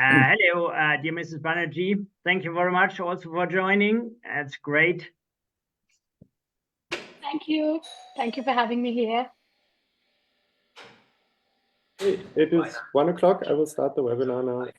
Hello, dear Mrs. Banerjee. Thank you very much also for joining. It's great. Thank you. Thank you for having me here. It is 1 o'clock. I will start the webinar now.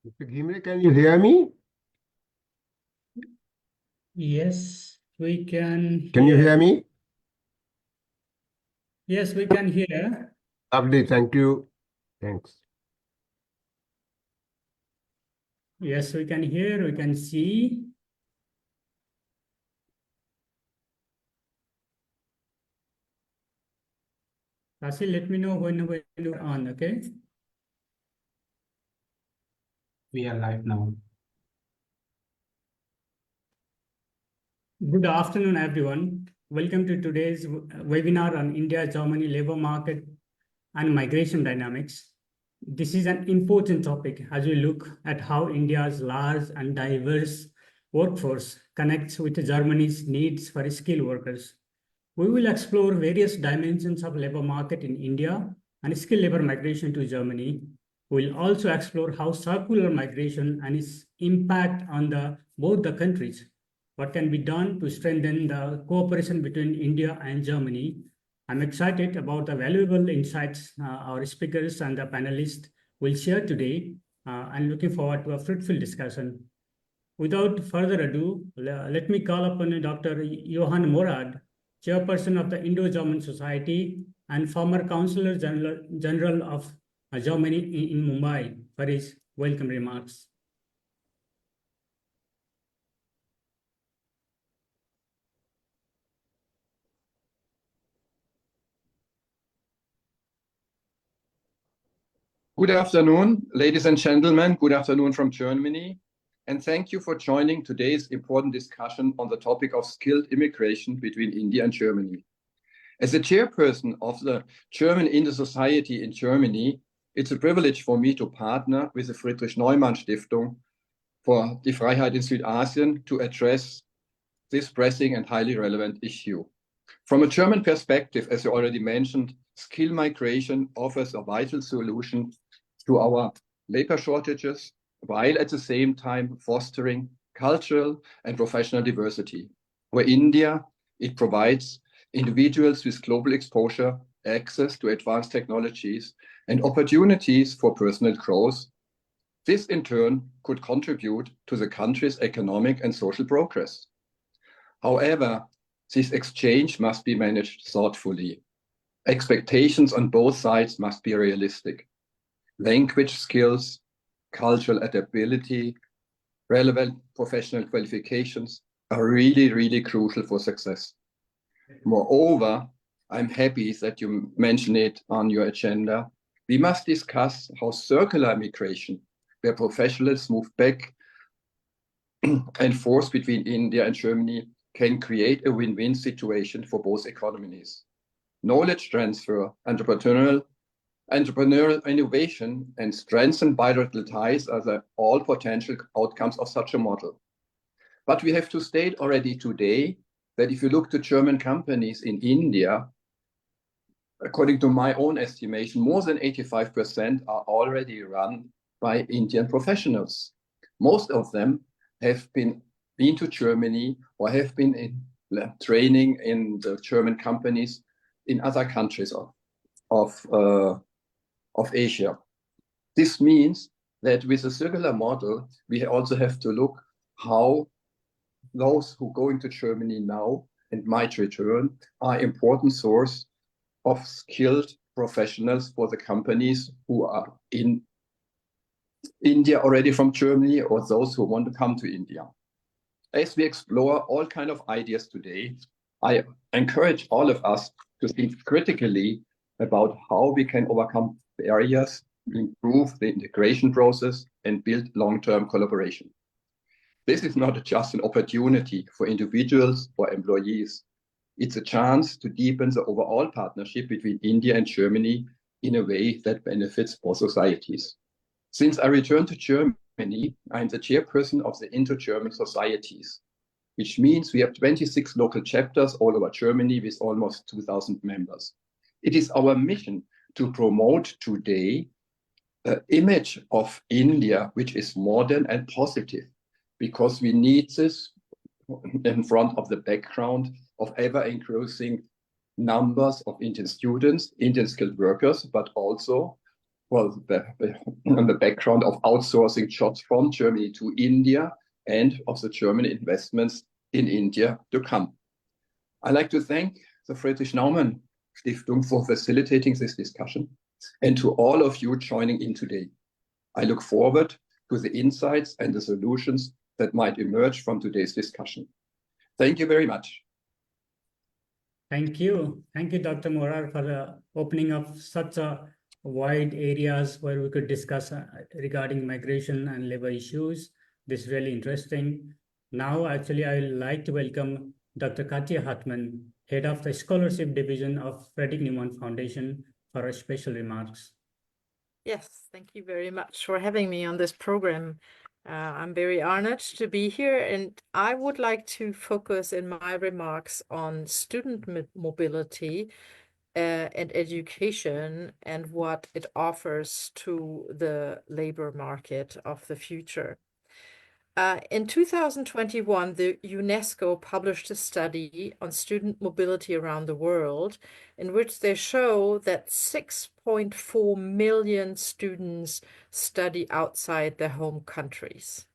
Mr. Gimle, can you hear me? Yes, we can Can you hear me? Yes, we can hear. Lovely, thank you. Thanks. Yes, we can hear, we can see. Rasil, let me know when you're on, okay? We are live now. Good afternoon, everyone. Welcome to today's webinar on India-Germany labor market and migration dynamics. This is an important topic as we look at how India's large and diverse workforce connects with Germany's needs for skilled workers. We will explore various dimensions of labor market in India and skilled labor migration to Germany. We'll also explore how circular migration and its impact on both the countries. What can be done to strengthen the cooperation between India and Germany? I'm excited about the valuable insights our speakers and the panelists will share today and looking forward to a fruitful discussion. Without further ado, let me call upon Dr. Johann Morad, Chairperson of the Indo-German Society and former Counselor General of Germany in Mumbai, for his welcome remarks. Good afternoon, ladies and gentlemen. Good afternoon from Germany. And thank you for joining today's important discussion on the topic of skilled immigration between India and Germany. As the chairperson of the German Indo Society in Germany, it's a privilege for me to partner with the Friedrich Neumann Stiftung for die Freiheit in Südasien to address this pressing and highly relevant issue. From a German perspective, as you already mentioned, skill migration offers a vital solution to our labor shortages, while at the same time fostering cultural and professional diversity. For India, it provides individuals with global exposure, access to advanced technologies, and opportunities for personal growth. This, in turn, could contribute to the country's economic and social progress. However, this exchange must be managed thoughtfully. Expectations on both sides must be realistic. Language skills, cultural adaptability, relevant professional qualifications are really, really crucial for success. Moreover, I'm happy that you mention it on your agenda. We must discuss how circular migration, where professionals move back and forth between India and Germany, can create a win-win situation for both economies. Knowledge transfer, entrepreneurial innovation, and strengthened bilateral ties are all potential outcomes of such a model. But we have to state already today that if you look to German companies in India, according to my own estimation, more than 85% are already run by Indian professionals. Most of them have been to Germany or have been in training in the German companies in other countries of Asia. This means that with a circular model, we also have to look how those who go into Germany now and might return are important source of skilled professionals for the companies who are in India already from Germany or those who want to come to India. As we explore all kinds of ideas today, I encourage all of us to think critically about how we can overcome barriers, improve the integration process, and build long-term collaboration. This is not just an opportunity for individuals or employees. It's a chance to deepen the overall partnership between India and Germany in a way that benefits both societies. Since I returned to Germany, I'm the chairperson of the Inter-German Societies, which means we have 26 local chapters all over Germany with almost 2,000 members. It is our mission to promote today the image of India, which is modern and positive, because we need this in front of the background of ever-increasing numbers of Indian students, Indian skilled workers, but also on the background of outsourcing jobs from Germany to India and of the German investments in India to come. I'd like to thank the Friedrich Naumann Stiftung for facilitating this discussion and to all of you joining in today. I look forward to the insights and the solutions that might emerge from today's discussion. Thank you very much. Thank you. Thank you, Dr. Morar, for opening up such a wide areas where we could discuss regarding migration and labor issues. This is really interesting. Now, actually, I would like to welcome Dr. Katja Hartmann, Head of the Scholarship Division of Friedrich Naumann Foundation, for her special remarks. Yes, thank you very much for having me on this program. I'm very honored to be here, and I would like to focus in my remarks on student mobility and education and what it offers to the labor market of the future. In 2021, the UNESCO published a study on student mobility around the world, in which they show that 6.4 million students study outside their home countries.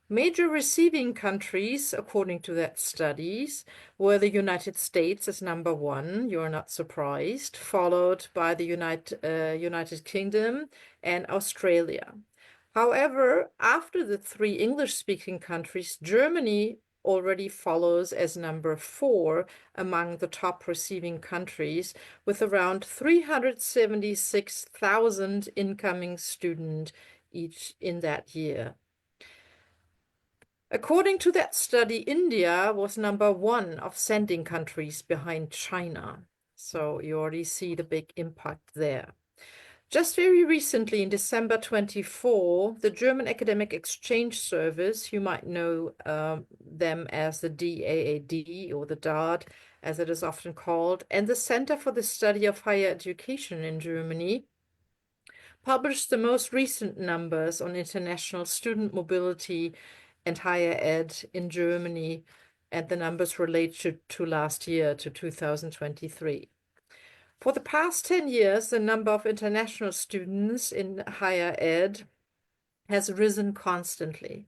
Major receiving countries, according to that studies, were the United States as number one, you're not surprised, followed by the United Kingdom and Australia. However, after the three English-speaking countries, Germany already follows as number 4 among the top receiving countries, with around 376,000 incoming students each in that year. According to that study, India was number 1 of sending countries behind China. So you already see the big impact there. Just very recently, in December 24, the German Academic Exchange Service, you might know them as the DAAD or the DAAD, as it is often called, and the Center for the Study of Higher Education in Germany, published the most recent numbers on international student mobility and higher ed in Germany, and the numbers relate to last year, to 2023. For the past 10 years, the number of international students in higher ed has risen constantly.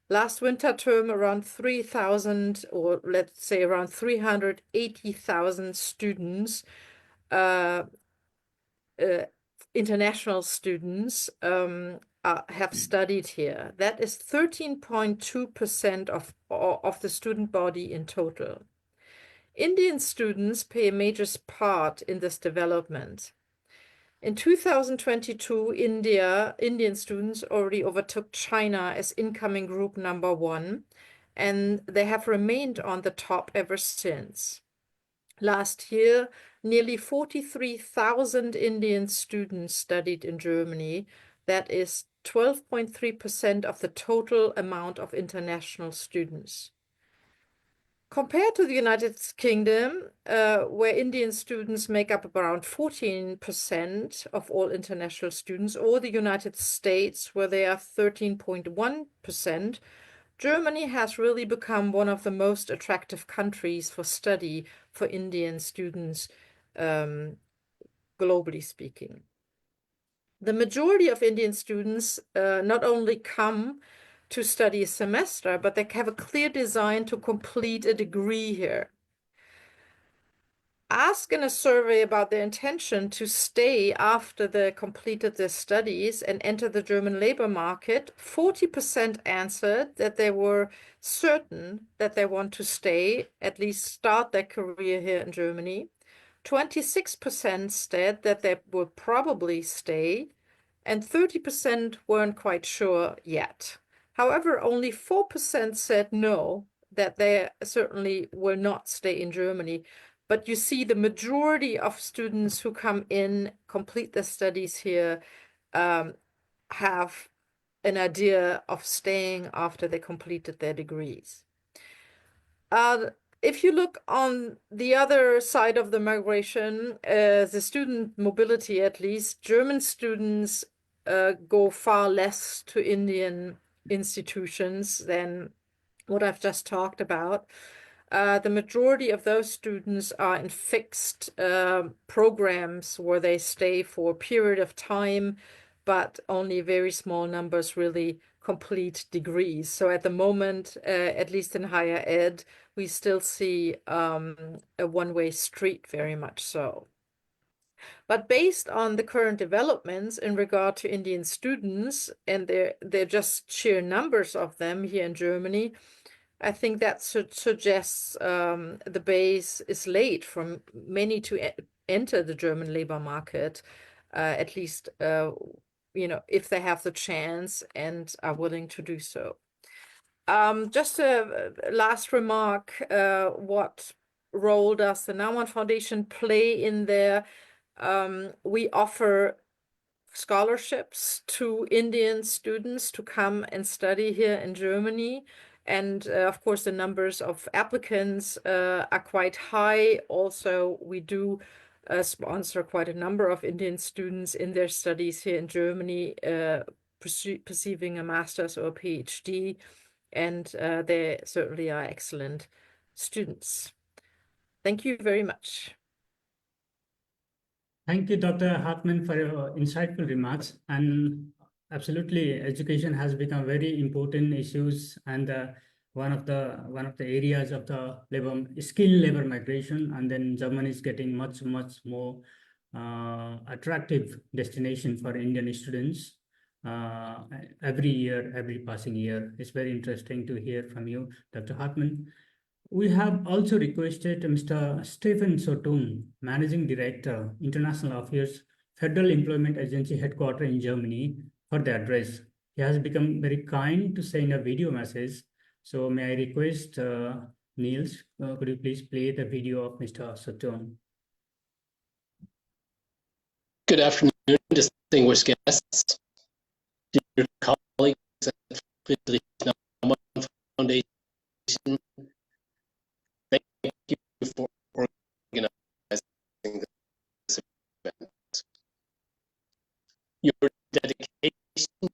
Last winter term, around 3,000, or let's say around 380,000 students, international students, have studied here. That is 13.2% of the student body in total. Indian students play a major part in this development. In 2022, Indian students already overtook China as incoming group number 1, and they have remained on the top ever since. Last year, nearly 43,000 Indian students studied in Germany. That is 12.3% of the total amount of international students. Compared to the United Kingdom, where Indian students make up around 14% of all international students, or the United States, where they are 13.1%, Germany has really become one of the most attractive countries for study for Indian students, globally speaking. The majority of Indian students not only come to study a semester, but they have a clear design to complete a degree here. asked in a survey about their intention to stay after they completed their studies and enter the German labor market, 40% answered that they were certain that they want to stay, at least start their career here in Germany. 26% said that they will probably stay, and 30% weren't quite sure yet. However, only 4% said no, that they certainly will not stay in Germany. But you see, the majority of students who come in, complete their studies here, have an idea of staying after they completed their degrees. If you look on the other side of the migration, the student mobility at least, German students go far less to Indian institutions than what I've just talked about. The majority of those students are in fixed programs where they stay for a period of time, but only very small numbers really complete degrees. So at the moment, at least in higher ed, we still see a one-way street, very much so. But based on the current developments in regard to Indian students, and they're just sheer numbers of them here in Germany, I think that suggests the base is laid for many to enter the German labor market, at least, if they have the chance and are willing to do so. Just a last remark, what role does the Naumann Foundation play in there? We offer scholarships to Indian students to come and study here in Germany. And of course, the numbers of applicants are quite high. Also, we do sponsor quite a number of Indian students in their studies here in Germany, pursuing a master's or a PhD. And they certainly are excellent students. Thank you very much. Thank you, Dr. Hartmann, for your insightful remarks. And absolutely, education has become very important issues, and one of the areas of the skilled labor migration. And then Germany is getting much more attractive destination for Indian students every year, every passing year. It's very interesting to hear from you, Dr. Hartmann. We have also requested Mr. Stephen Sotum, Managing Director, International Affairs, Federal Employment Agency Headquarters in Germany, for the address. He has become very kind to send a video message. So may I request Niels, could you please play the video of Mr. Sotum? Good afternoon, distinguished guests, dear colleagues at Friedrich Naumann Foundation. Thank you for organizing this event. Your dedication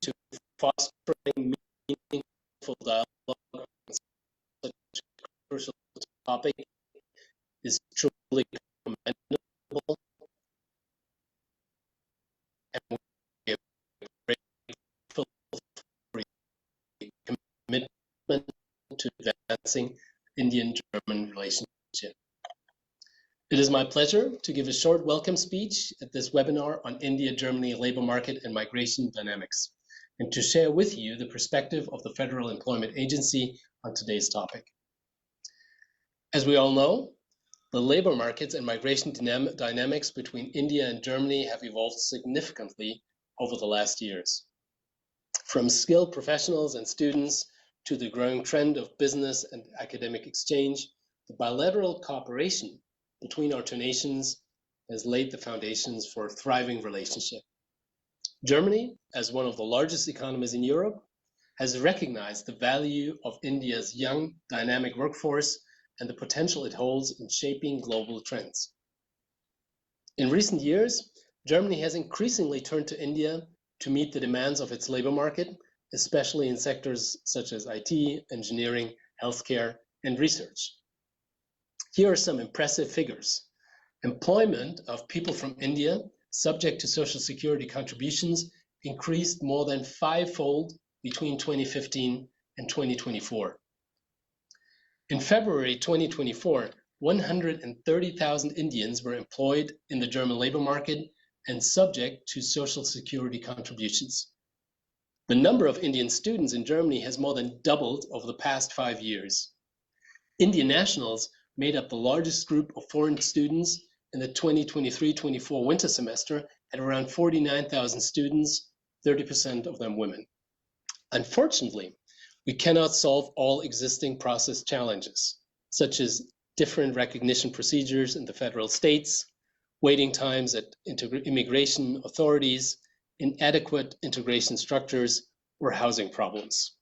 to fostering meaningful dialogue on such a crucial topic is truly commendable, and we are grateful for your commitment to advancing Indian-German relationship. It is my pleasure to give a short welcome speech at this webinar on India-Germany labor market and migration dynamics, and to share with you the perspective of the Federal Employment Agency on today's topic. As we all know, the labor markets and migration dynamics between India and Germany have evolved significantly over the last years. From skilled professionals and students to the growing trend of business and academic exchange, the bilateral cooperation between our two nations has laid the foundations for a thriving relationship. Germany, as one of the largest economies in Europe, has recognized the value of India's young, dynamic workforce and the potential it holds in shaping global trends. In recent years, Germany has increasingly turned to India to meet the demands of its labor market, especially in sectors such as IT, engineering, healthcare, and research. Here are some impressive figures. Employment of people from India subject to Social Security contributions increased more than fivefold between 2015 and 2024. In February 2024, 130,000 Indians were employed in the German labor market and subject to social security contributions. The number of Indian students in Germany has more than doubled over the past 5 years. Indian nationals made up the largest group of foreign students in the 2023-24 winter semester at around 49,000 students, 30% of them women. Unfortunately, we cannot solve all existing process challenges, such as different recognition procedures in the federal states, waiting times at immigration authorities, inadequate integration structures, or housing problems.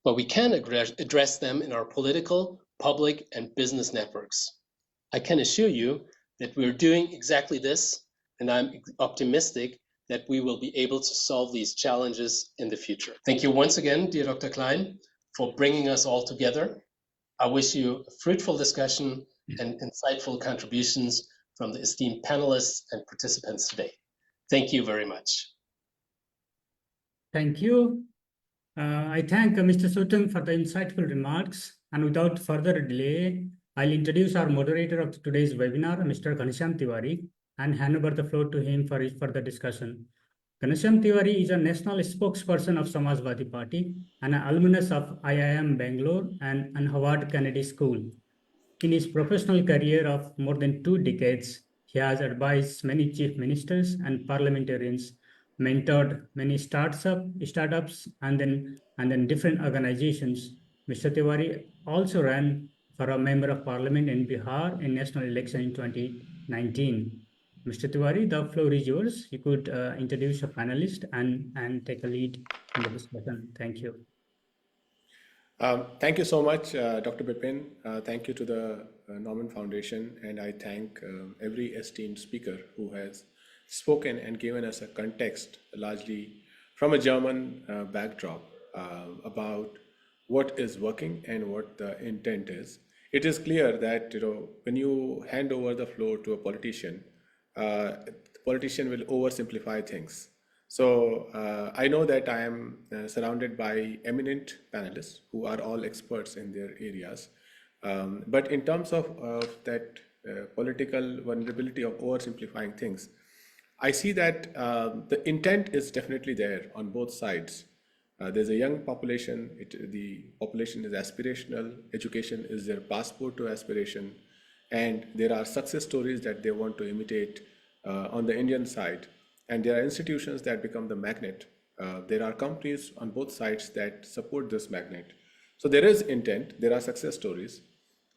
But we can address them in our political, public, and business networks. I can assure you that we're doing exactly this, and I'm optimistic that we will be able to solve these challenges in the future. Thank you once again, dear Dr. Klein, for bringing us all together. I wish you a fruitful discussion and insightful contributions from the esteemed panelists and participants today. Thank you very much. Thank you. I thank Mr. Sutton for the insightful remarks. And without further delay, I'll introduce our moderator of today's webinar, Mr. Ghanshyam Tiwari, and hand over the floor to him for his further discussion. Ghanshyam Tiwari is a national spokesperson of Samajwadi Party and an alumnus of IIM Bangalore and Harvard Kennedy School. In his professional career of more than 2 decades, he has advised many chief ministers and parliamentarians, mentored many startups, and then different organizations. Mr. Tiwari also ran for a member of parliament in Bihar in national election in 2019. Mr. Tiwari, the floor is yours. You could introduce a panelist and take a lead in the discussion. Thank you. Thank you so much, Dr. Bipin. Thank you to the Norman Foundation, and I thank every esteemed speaker who has spoken and given us a context, largely from a German backdrop, about what is working and what the intent is. It is clear that when you hand over the floor to a politician, the politician will oversimplify things. So I know that I am surrounded by eminent panelists who are all experts in their areas. But in terms of that political vulnerability of oversimplifying things, I see that the intent is definitely there on both sides. There's a young population, the population is aspirational, education is their passport to aspiration, and there are success stories that they want to imitate on the Indian side. And there are institutions that become the magnet. There are companies on both sides that support this magnet. So there is intent, there are success stories.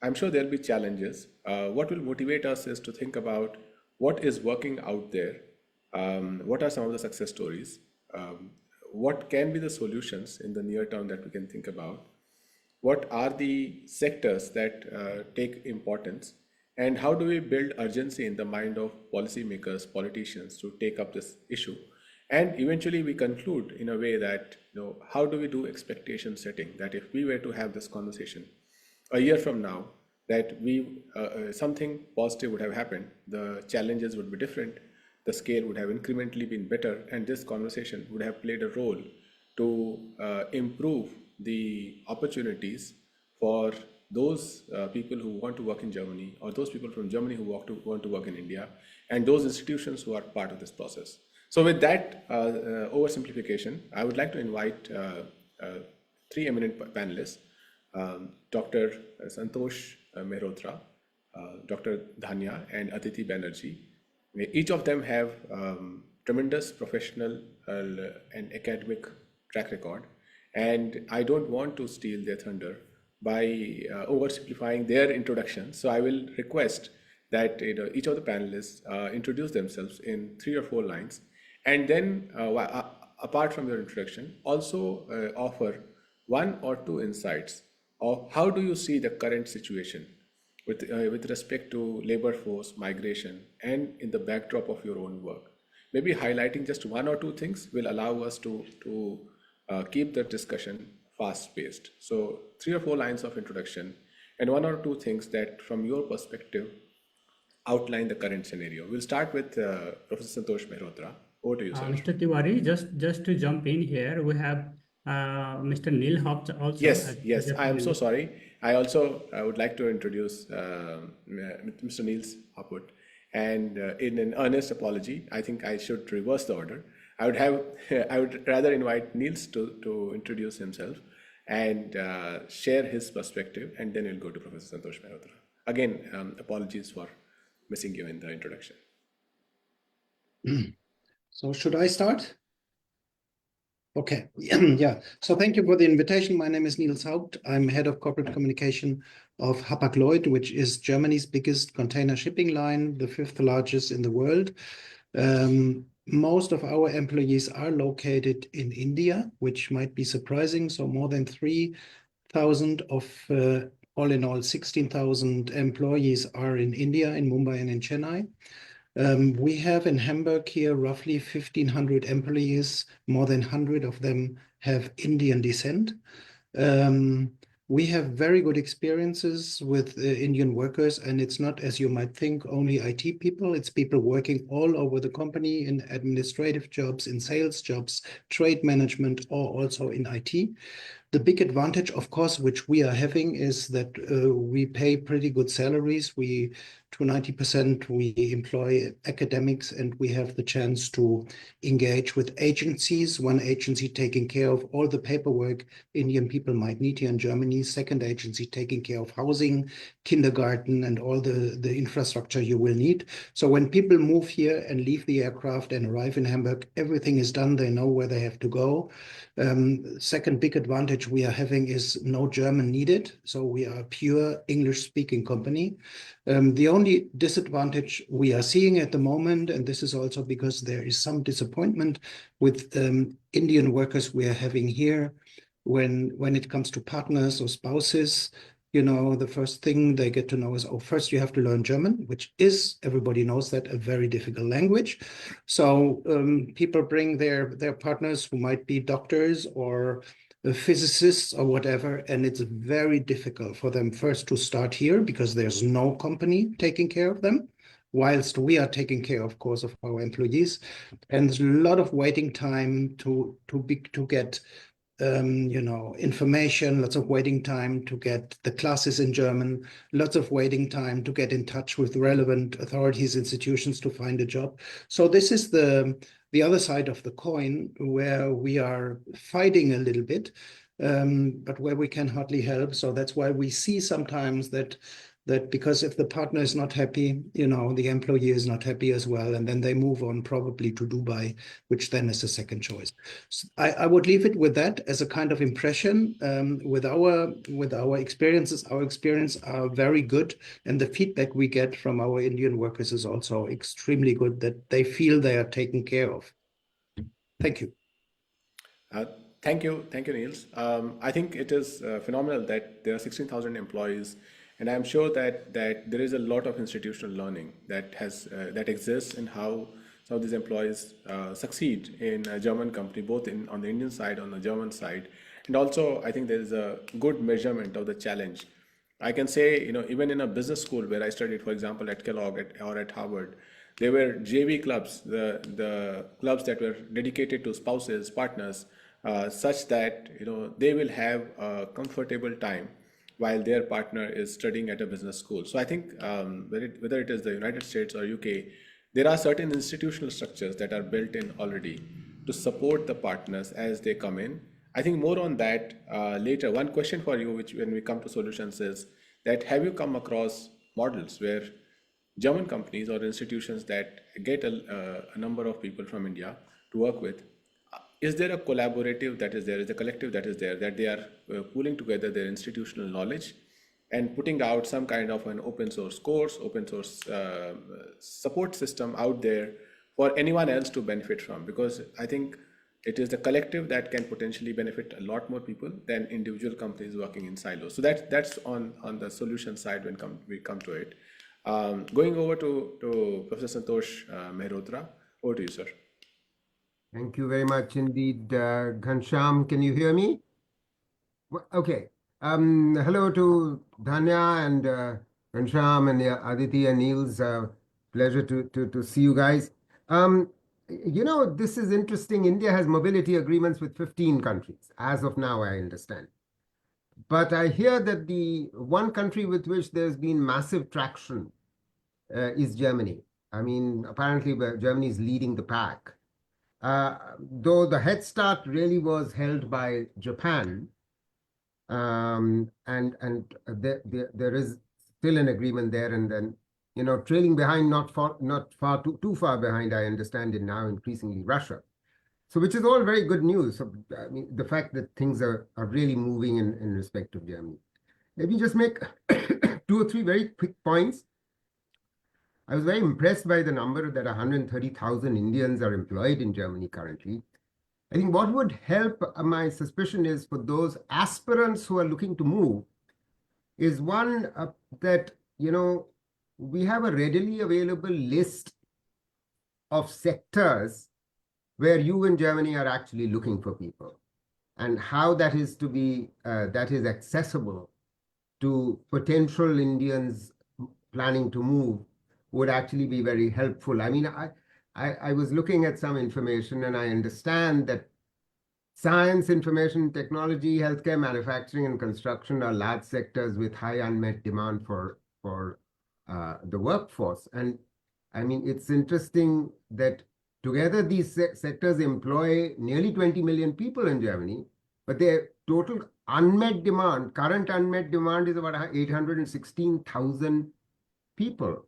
I'm sure there'll be challenges. What will motivate us is to think about what is working out there, what are some of the success stories, what can be the solutions in the near term that we can think about, what are the sectors that take importance, and how do we build urgency in the mind of policymakers, politicians to take up this issue. And eventually we conclude in a way that, how do we do expectation setting, that if we were to have this conversation a year from now, that something positive would have happened, the challenges would be different, the scale would have incrementally been better, and this conversation would have played a role to improve the opportunities for those people who want to work in Germany, or those people from Germany who want to work in India, and those institutions who are part of this process. So with that oversimplification, I would like to invite 3 eminent panelists, Dr. Santosh Mehrotra, Dr. Dhanya, and Aditi Banerjee. Each of them have tremendous professional and academic track record, and I don't want to steal their thunder by oversimplifying their introduction. So I will request that each of the panelists introduce themselves in 3 or 4 lines, and then apart from your introduction, also offer 1 or 2 insights of how do you see the current situation with respect to labor force, migration, and in the backdrop of your own work. Maybe highlighting just 1 or 2 things will allow us to keep the discussion fast-paced. So 3 or 4 lines of introduction and 1 or 2 things that from your perspective outline the current scenario. We'll start with Professor Santosh Mehrotra. Over to you, sir. Mr. Tiwari, just to jump in here, we have Mr. Neil Haupt also. Yes, as yes. project I am so manager. sorry. I also would like to introduce Mr. Niels Hopwood. And in an earnest apology, I think I should reverse the order. I would have, I would rather invite Niels to introduce himself and share his perspective, and then we'll go to Professor Santosh Mehrotra. Again, apologies for missing you in the introduction. So should I start? Okay, yeah. So thank you for the invitation. My name is Niels Haupt. I'm head of corporate communication of Hapag-Lloyd, which is Germany's biggest container shipping line, the fifth largest in the world. Most of our employees are located in India, which might be surprising. So more than 3,000 of all in all 16,000 employees are in India, in Mumbai and in Chennai. We have in Hamburg here roughly 1,500 employees. More than 100 of them have Indian descent. We have very good experiences with Indian workers, and it's not, as you might think, only IT people. It's people working all over the company in administrative jobs, in sales jobs, trade management, or also in IT. The big advantage, of course, which we are having is that we pay pretty good salaries. We, to 90%, we employ academics, and we have the chance to engage with agencies. One agency taking care of all the paperwork Indian people might need here in Germany. Second agency taking care of housing, kindergarten, and all the infrastructure you will need. So when people move here and leave the aircraft and arrive in Hamburg, everything is done. They know where they have to go. Second big advantage we are having is no German needed. So we are a pure English-speaking company. The only disadvantage we are seeing at the moment, and this is also because there is some disappointment with Indian workers we are having here, when it comes to partners or spouses, you know, the first thing they get to know is, oh, first you have to learn German, which is, everybody knows that, a very difficult language. So people bring their partners who might be doctors or physicists or whatever, and it's very difficult for them first to start here because there's no company taking care of them, whilst we are taking care, of course, of our employees. And there's a lot of waiting time to get you know, information, lots of waiting time to get the classes in German, lots of waiting time to get in touch with relevant authorities, institutions to find a job. So this is the other side of the coin where we are fighting a little bit, but where we can hardly help. So that's why we see sometimes that because if the partner is not happy, you know, the employee is not happy as well, and then they move on probably to Dubai, which then is the second choice. So I would leave it with that as a kind of impression. With our experiences, our experience are very good, and the feedback we get from our Indian workers is also extremely good, that they feel they are taken care of. Thank you. Thank you, Niels. I think it is phenomenal that there are 16,000 employees, and I'm sure that there is a lot of institutional learning that exists in how some of these employees succeed in a German company, both on the Indian side, on the German side, and also I think there is a good measurement of the challenge. I can say, you know, even in a business school where I studied, for example, at Kellogg or at Harvard, there were JV clubs, the clubs that were dedicated to spouses, partners, such that, you know, they will have a comfortable time while their partner is studying at a business school. So I think whether it is the United States or UK, there are certain institutional structures that are built in already to support the partners as they come in. I think more on that later. One question for you, which when we come to solutions, is that have you come across models where German companies or institutions that get a number of people from India to work with, is there a collaborative that is there, is a collective that is there, that they are pooling together their institutional knowledge and putting out some kind of an open source course, open source support system out there for anyone else to benefit from? Because I think it is the collective that can potentially benefit a lot more people than individual companies working in silos. So that's on the solution side when we come to it. Going over to Professor Santosh Mehrotra. Over to you, sir. Thank you very much indeed, Ghansham. Can you hear me? Okay. Hello to Dhanya and Ghansham and Aditi and Niels. Pleasure to see you guys. you know, this is interesting. India has mobility agreements with 15 countries, as of now, I understand. But I hear that the one country with which there's been massive traction is Germany. I mean, apparently Germany is leading the pack. Though the head start really was held by Japan, and there is still an agreement there, and then you know trailing behind, not far too far behind. I understand it now increasingly Russia. So which is all very good news. So I mean, the fact that things are really moving in respect of Germany. Let me just make 2 or 3 very quick points. I was very impressed by the number that 130,000 Indians are employed in Germany currently. I think what would help, my suspicion is for those aspirants who are looking to move, is one that, you know, we have a readily available list of sectors where you in Germany are actually looking for people, and how that is to be, that is accessible to potential Indians planning to move would actually be very helpful. I mean, I was looking at some information, and I understand that science, information technology, healthcare, manufacturing, and construction are large sectors with high unmet demand for the workforce. And I mean, it's interesting that together these sectors employ nearly 20 million people in Germany, but their total unmet demand, current unmet demand, is about 816,000 people.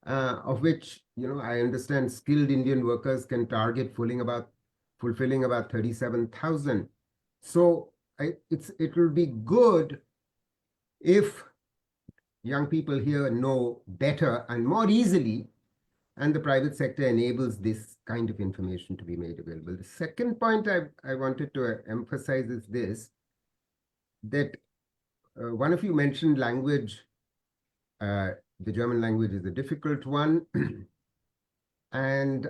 Of which, you know, I understand skilled Indian workers can target fulfilling about 37,000. So it will be good if young people here know better and more easily, and the private sector enables this kind of information to be made available. The second point I wanted to emphasize is this, that one of you mentioned language. The German language is a difficult one. And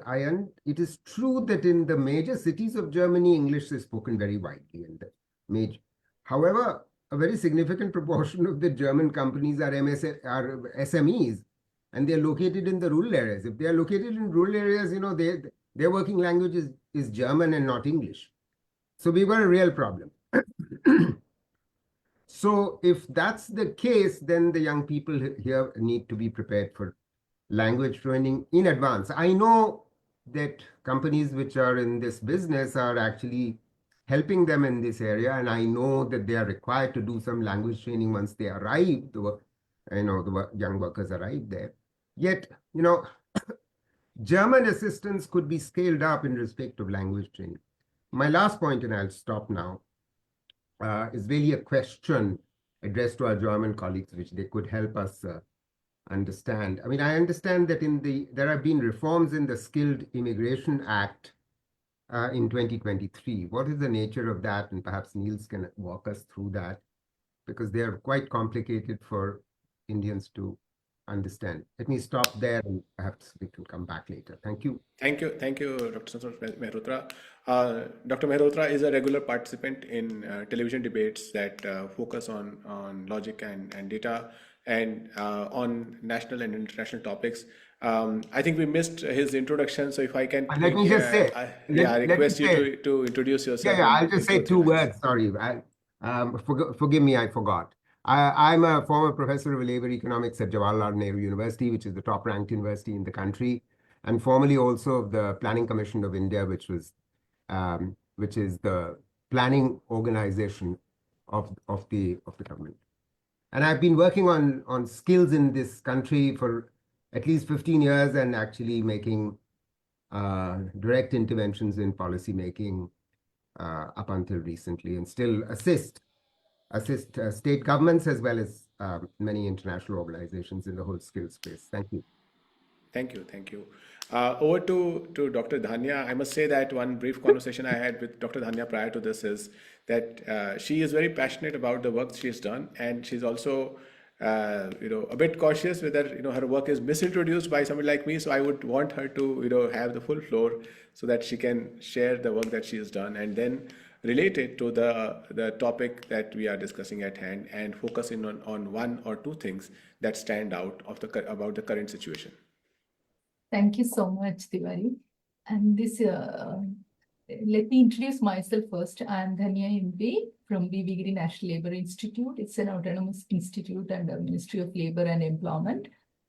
it is true that in the major cities of Germany, English is spoken very widely in the major. However, a very significant proportion of the German companies are SMEs, and they're located in the rural areas. If they are located in rural areas, you know, their working language is German and not English. So we've got a real problem. So if that's the case, then the young people here need to be prepared for language training in advance. I know that companies which are in this business are actually helping them in this area, and I know that they are required to do some language training once they arrive. The young workers arrive there. Yet, you know, German assistance could be scaled up in respect of language training. My last point, and I'll stop now, is really a question addressed to our German colleagues, which they could help us understand. I mean, I understand that there have been reforms in the Skilled Immigration Act in 2023. What is the nature of that? And perhaps Niels can walk us through that, because they are quite complicated for Indians to understand. Let me stop there, and perhaps we can come back later. Thank you. Thank you, Dr. Santosh Mehrotra. Dr. Mehrotra is a regular participant in television debates that focus on logic and data, and on national and international topics. I think we missed his introduction, so if I can, let me just say, I request you to introduce yourself. Yeah, I'll just say 2 words. Sorry, forgive me, I forgot. I'm a former professor of labor economics at Jawaharlal Nehru University, which is the top-ranked university in the country, and formerly also of the Planning Commission of India, which is the planning organization of the government. And I've been working on skills in this country for at least 15 years, and actually making direct interventions in policy making up until recently, and still assist state governments as well as many international organizations in the whole skills space. Thank you. Thank you. Over to Dr. Dhanya. I must say that one brief conversation I had with Dr. Dhanya prior to this is that she is very passionate about the work she's done, and she's also a bit cautious whether her work is misintroduced by somebody like me. So I would want her to have the full floor so that she can share the work that she has done, and then relate it to the topic that we are discussing at hand, and focus in on 1 or 2 things that stand out about the current situation. Thank you so much, Tiwari. And this, let me introduce myself first. I'm Dhanya MB from BB National Labour Institute. It's an autonomous institute under Ministry of Labour and Employment.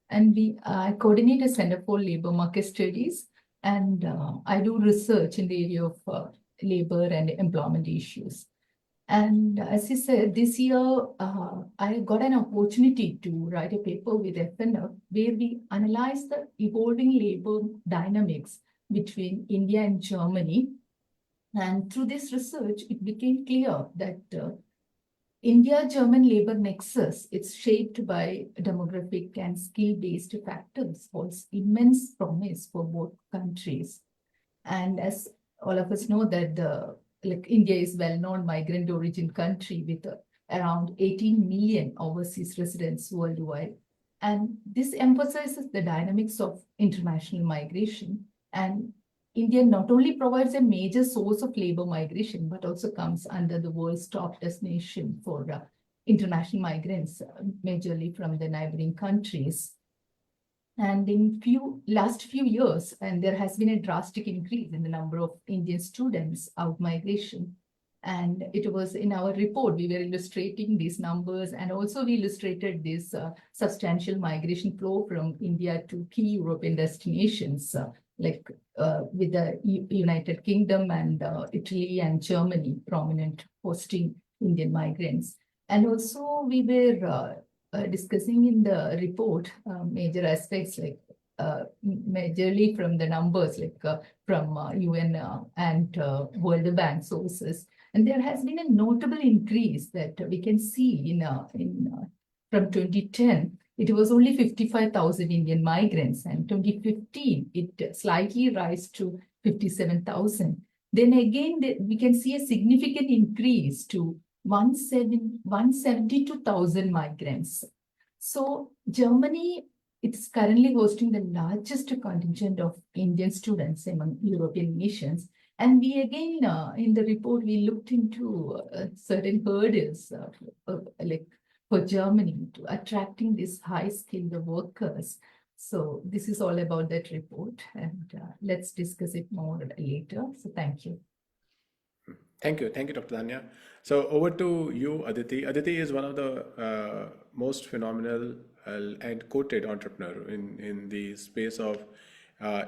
And I coordinate a Center for Labour Market Studies. And I do research in the area of labour and employment issues. And as you said, this year, I got an opportunity to write a paper with FNF where we analyze the evolving labor dynamics between India and Germany. And through this research, it became clear that India-German labor nexus, it's shaped by demographic and skill-based factors, holds immense promise for both countries. And as all of us know that like India is well-known migrant origin country with around 18 million overseas residents worldwide. And this emphasizes the dynamics of international migration. And India not only provides a major source of labor migration, but also comes under the world's top destination for international migrants, majorly from the neighboring countries. And in last few years, and there has been a drastic increase in the number of Indian students out migration. And it was in our report, we were illustrating these numbers, and also we illustrated this substantial migration flow from India to key European destinations, like with the United Kingdom and Italy and Germany, prominent hosting Indian migrants. And also we were discussing in the report major aspects like majorly from the numbers like from UN and World Bank sources. And there has been a notable increase that we can see from 2010. It was only 55,000 Indian migrants, and 2015 it slightly rise to 57,000. Then again, we can see a significant increase to 172,000 migrants. So Germany, it's currently hosting the largest contingent of Indian students among European nations. And we again, in the report, we looked into certain hurdles like for Germany to attracting these high-skilled workers. So this is all about that report, and let's discuss it more later. So thank you. Thank you, Dr. Dhanya. So over to you, Aditi. Aditi is one of the most phenomenal and quoted entrepreneur in the space of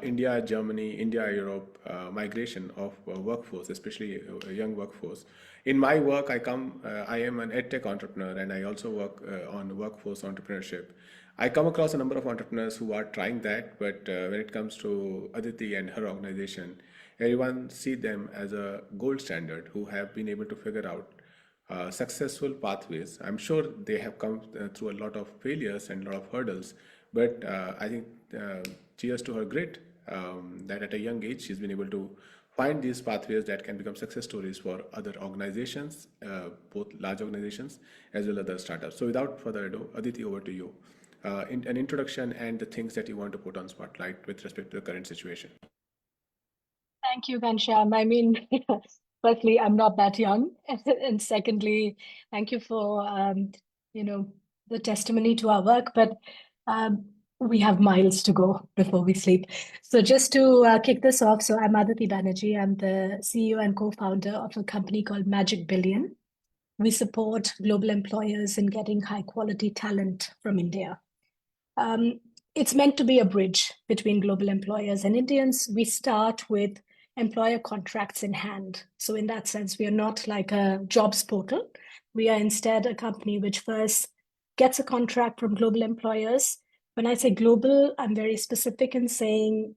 India, Germany, India, Europe, migration of workforce, especially a young workforce. In my work, I am an edtech entrepreneur, and I also work on workforce entrepreneurship. I come across a number of entrepreneurs who are trying that, but when it comes to Aditi and her organization, everyone see them as a gold standard who have been able to figure out successful pathways. I'm sure they have come through a lot of failures and a lot of hurdles, but I think cheers to her grit that at a young age she's been able to find these pathways that can become success stories for other organizations, both large organizations as well as other startups. So without further ado, Aditi, over to you. An introduction and the things that you want to put on spotlight with respect to the current situation. Thank you, Ghanshyam. I mean, firstly, I'm not that young. And secondly, thank you for, the testimony to our work. But we have miles to go before we sleep. So just to kick this off, so I'm Aditi Banerjee. I'm the CEO and co-founder of a company called Magic Billion. We support global employers in getting high quality talent from India. It's meant to be a bridge between global employers and Indians. We start with employer contracts in hand. So in that sense, we are not like a jobs portal. We are instead a company which first gets a contract from global employers. When I say global, I'm very specific in saying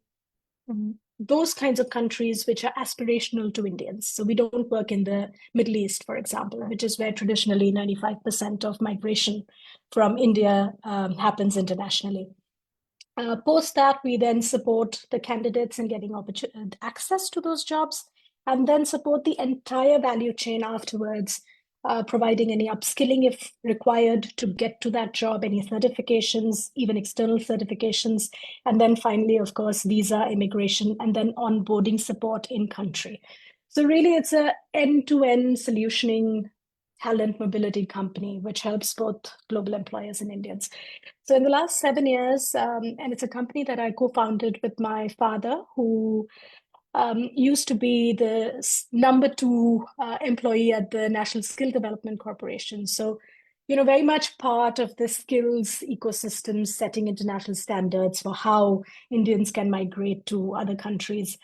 those kinds of countries which are aspirational to Indians. So we don't work in the Middle East, for example, which is where traditionally 95% of migration from India happens internationally. Post that, we then support the candidates in getting access to those jobs, and then support the entire value chain afterwards, providing any upskilling if required to get to that job, any certifications, even external certifications, and then finally, of course, visa, immigration, and then onboarding support in country. So really, it's a end-to-end solutioning talent mobility company, which helps both global employers and Indians. So in the last 7 years, and it's a company that I co-founded with my father, who used to be the number 2 employee at the National Skill Development Corporation. So, very much part of the skills ecosystem, setting international standards for how Indians can migrate to other countries.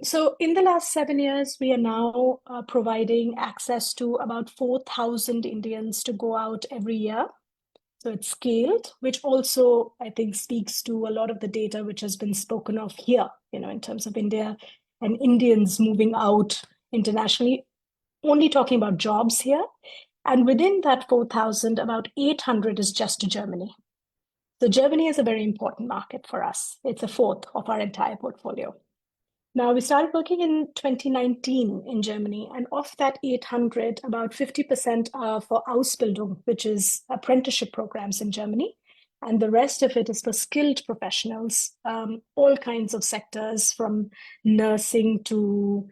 So in the last 7 years, we are now providing access to about 4,000 Indians to go out every year. So it's scaled, which also, I think, speaks to a lot of the data which has been spoken of here, in terms of India and Indians moving out internationally, only talking about jobs here. And within that 4,000, about 800 is just to Germany. So Germany is a very important market for us. It's a fourth of our entire portfolio. Now, we started working in 2019 in Germany, and of that 800, about 50% are for Ausbildung, which is apprenticeship programs in Germany. And the rest of it is for skilled professionals, all kinds of sectors, from nursing to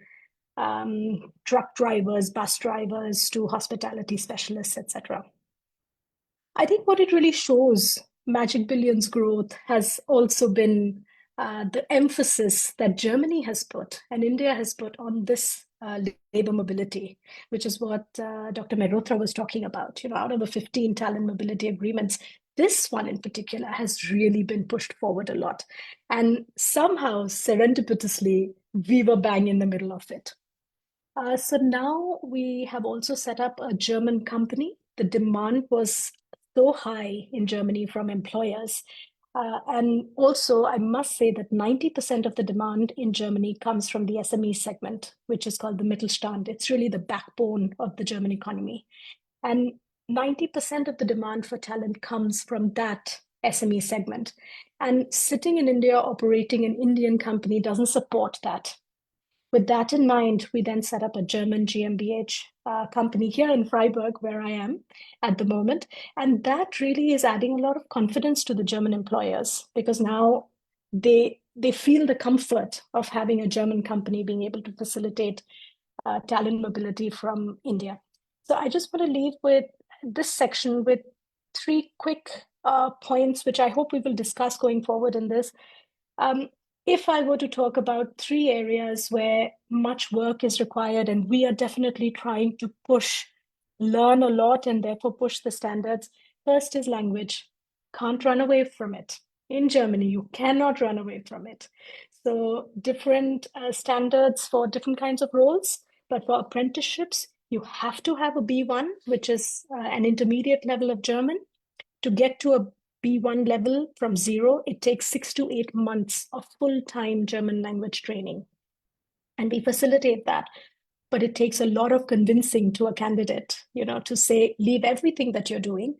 truck drivers, bus drivers, to hospitality specialists, etc. I think what it really shows, Magic Billions growth has also been the emphasis that Germany has put and India has put on this labor mobility, which is what Dr. Mehrotra was talking about. Out of the 15 talent mobility agreements, this one in particular has really been pushed forward a lot. And somehow, serendipitously, we were bang in the middle of it. So now we have also set up a German company. The demand was so high in Germany from employers. And also, I must say that 90% of the demand in Germany comes from the SME segment, which is called the Mittelstand. It's really the backbone of the German economy. And 90% of the demand for talent comes from that SME segment. And sitting in India, operating an Indian company doesn't support that. With that in mind, we then set up a German GmbH company here in Freiburg, where I am at the moment. And that really is adding a lot of confidence to the German employers, because now they feel the comfort of having a German company being able to facilitate talent mobility from India. So I just want to leave with this section with 3 quick points, which I hope we will discuss going forward in this. If I were to talk about 3 areas where much work is required, and we are definitely trying to learn a lot and therefore push the standards. First is language. Can't run away from it. In Germany, you cannot run away from it. So different standards for different kinds of roles, but for apprenticeships, you have to have a B1, which is an intermediate level of German. To get to a B1 level from 0, it takes 6 to 8 months of full-time German language training. And we facilitate that. But it takes a lot of convincing to a candidate, to say, leave everything that you're doing,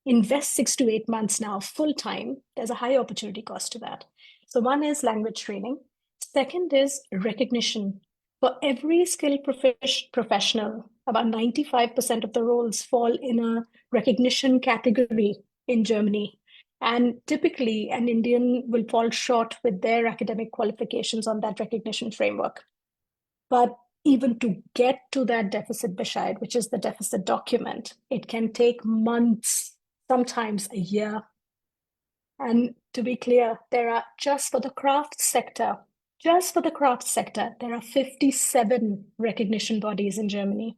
invest 6 to 8 months now full-time. There's a high opportunity cost to that. So one is language training. Second is recognition. For every skilled professional, about 95% of the roles fall in a recognition category in Germany. And typically, an Indian will fall short with their academic qualifications on that recognition framework. But even to get to that deficit Bescheid, which is the deficit document, it can take months, sometimes a year. And to be clear, there are, just for the craft sector, there are 57 recognition bodies in Germany.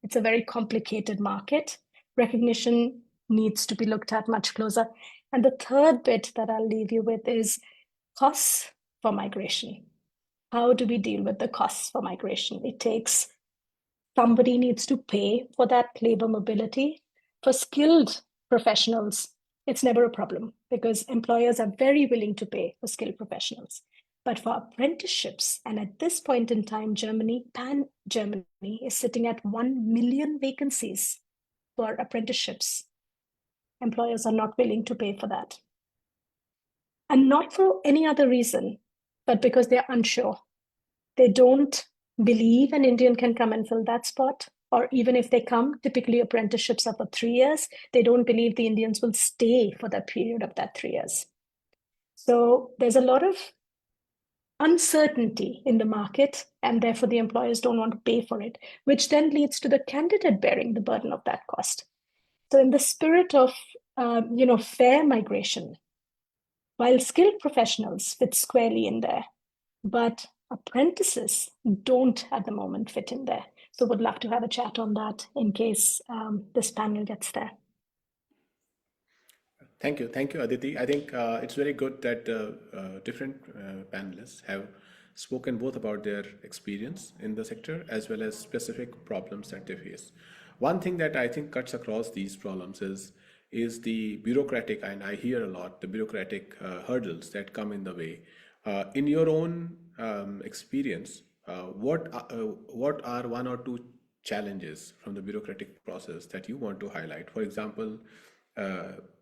It's a very complicated market. Recognition needs to be looked at much closer. And the third bit that I'll leave you with is costs for migration. How do we deal with the costs for migration? Somebody needs to pay for that labor mobility. For skilled professionals, it's never a problem because employers are very willing to pay for skilled professionals. But for apprenticeships, and at this point in time, Germany is sitting at 1 million vacancies for apprenticeships. Employers are not willing to pay for that. And not for any other reason, but because they're unsure. They don't believe an Indian can come and fill that spot. Or even if they come, typically apprenticeships are for 3 years. They don't believe the Indians will stay for that period of that 3 years. So there's a lot of uncertainty in the market, and therefore the employers don't want to pay for it, which then leads to the candidate bearing the burden of that cost. So in the spirit of fair migration, while skilled professionals fit squarely in there, but apprentices don't at the moment fit in there. So would love to have a chat on that in case this panel gets there. Thank you, Aditi. I think it's very good that different panelists have spoken both about their experience in the sector as well as specific problems that they face. One thing that I think cuts across these problems is the bureaucratic, and I hear a lot, the bureaucratic hurdles that come in the way. In your own experience, what are one or two challenges from the bureaucratic process that you want to highlight? For example,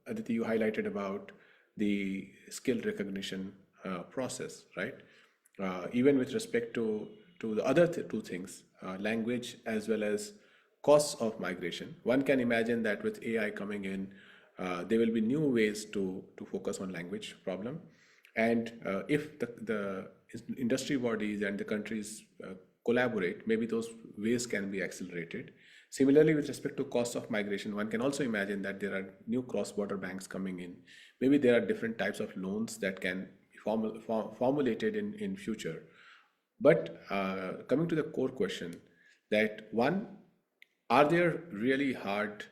Aditi, you highlighted about the skill recognition process, right? Even with respect to the other two things, language as well as costs of migration. One can imagine that with AI coming in, there will be new ways to focus on language problem. And if the industry bodies and the countries collaborate, maybe those ways can be accelerated. Similarly, with respect to costs of migration, one can also imagine that there are new cross-border banks coming in. Maybe there are different types of loans that can be formulated in future. But coming to the core question, that one, are there really hard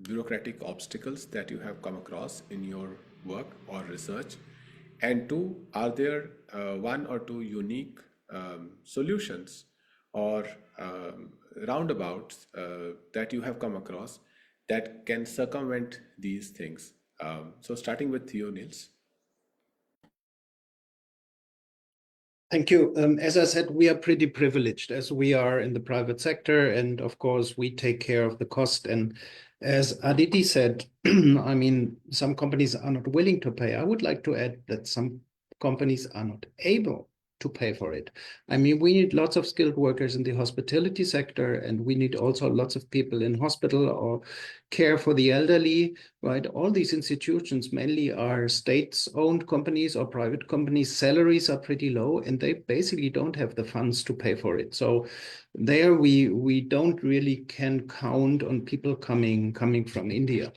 bureaucratic obstacles that you have come across in your work or research? And two, are there one or two unique solutions or roundabouts that you have come across that can circumvent these things? So starting with you, Niels. Thank you. As I said, we are pretty privileged as we are in the private sector, and of course we take care of the cost. And as Aditi said, I mean, some companies are not willing to pay. I would like to add that some companies are not able to pay for it. I mean, we need lots of skilled workers in the hospitality sector, and we need also lots of people in hospital or care for the elderly, right? All these institutions mainly are state-owned companies or private companies. Salaries are pretty low, and they basically don't have the funds to pay for it. So there we don't really can count on people coming from India.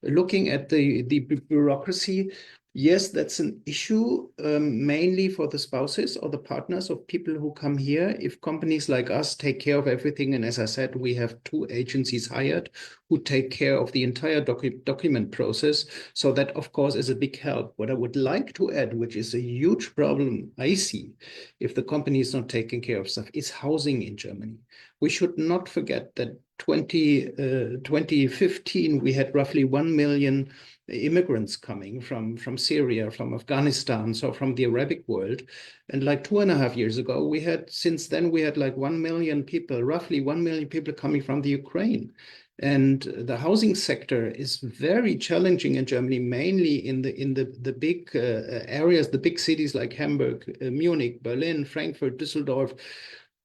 Looking at the bureaucracy, yes, that's an issue, mainly for the spouses or the partners of people who come here. If companies like us take care of everything, and as I said, we have 2 agencies hired who take care of the entire document process. So that, of course, is a big help. What I would like to add, which is a huge problem I see if the company is not taking care of stuff, is housing in Germany. We should not forget that 2015, we had roughly 1 million immigrants coming from Syria, from Afghanistan, so from the Arabic world. And like 2.5 years ago, since then we had like 1 million people, roughly 1 million people coming from the Ukraine. And the housing sector is very challenging in Germany, mainly in the big areas, the big cities like Hamburg, Munich, Berlin, Frankfurt, Düsseldorf.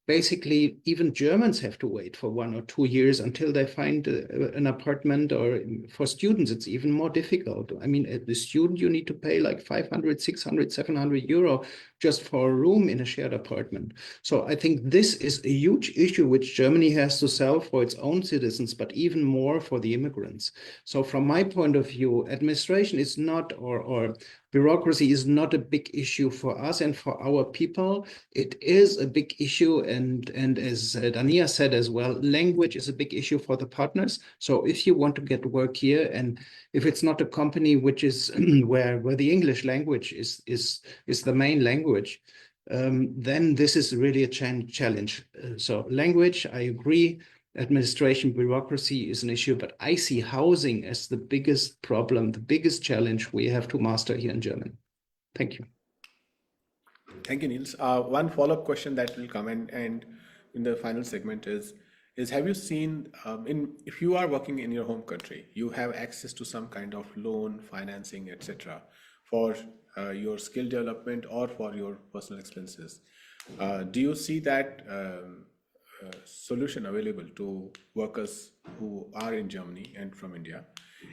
Basically, even Germans have to wait for 1 or 2 years until they find an apartment, or for students, it's even more difficult. I mean, as a student, you need to pay like 500, 600, 700 euro just for a room in a shared apartment. So I think this is a huge issue which Germany has to solve for its own citizens, but even more for the immigrants. So from my point of view, administration is not, or bureaucracy is not a big issue for us and for our people. It is a big issue, and as Dania said as well, language is a big issue for the partners. So if you want to get work here, and if it's not a company which is where the English language is the main language, then this is really a challenge. So language, I agree. Administration, bureaucracy is an issue, but I see housing as the biggest problem, the biggest challenge we have to master here in Germany. Thank you. Thank you, Niels. One follow-up question that will come and in the final segment is have you seen, if you are working in your home country, you have access to some kind of loan, financing, etc. for your skill development or for your personal expenses. Do you see that solution available to workers who are in Germany and from India?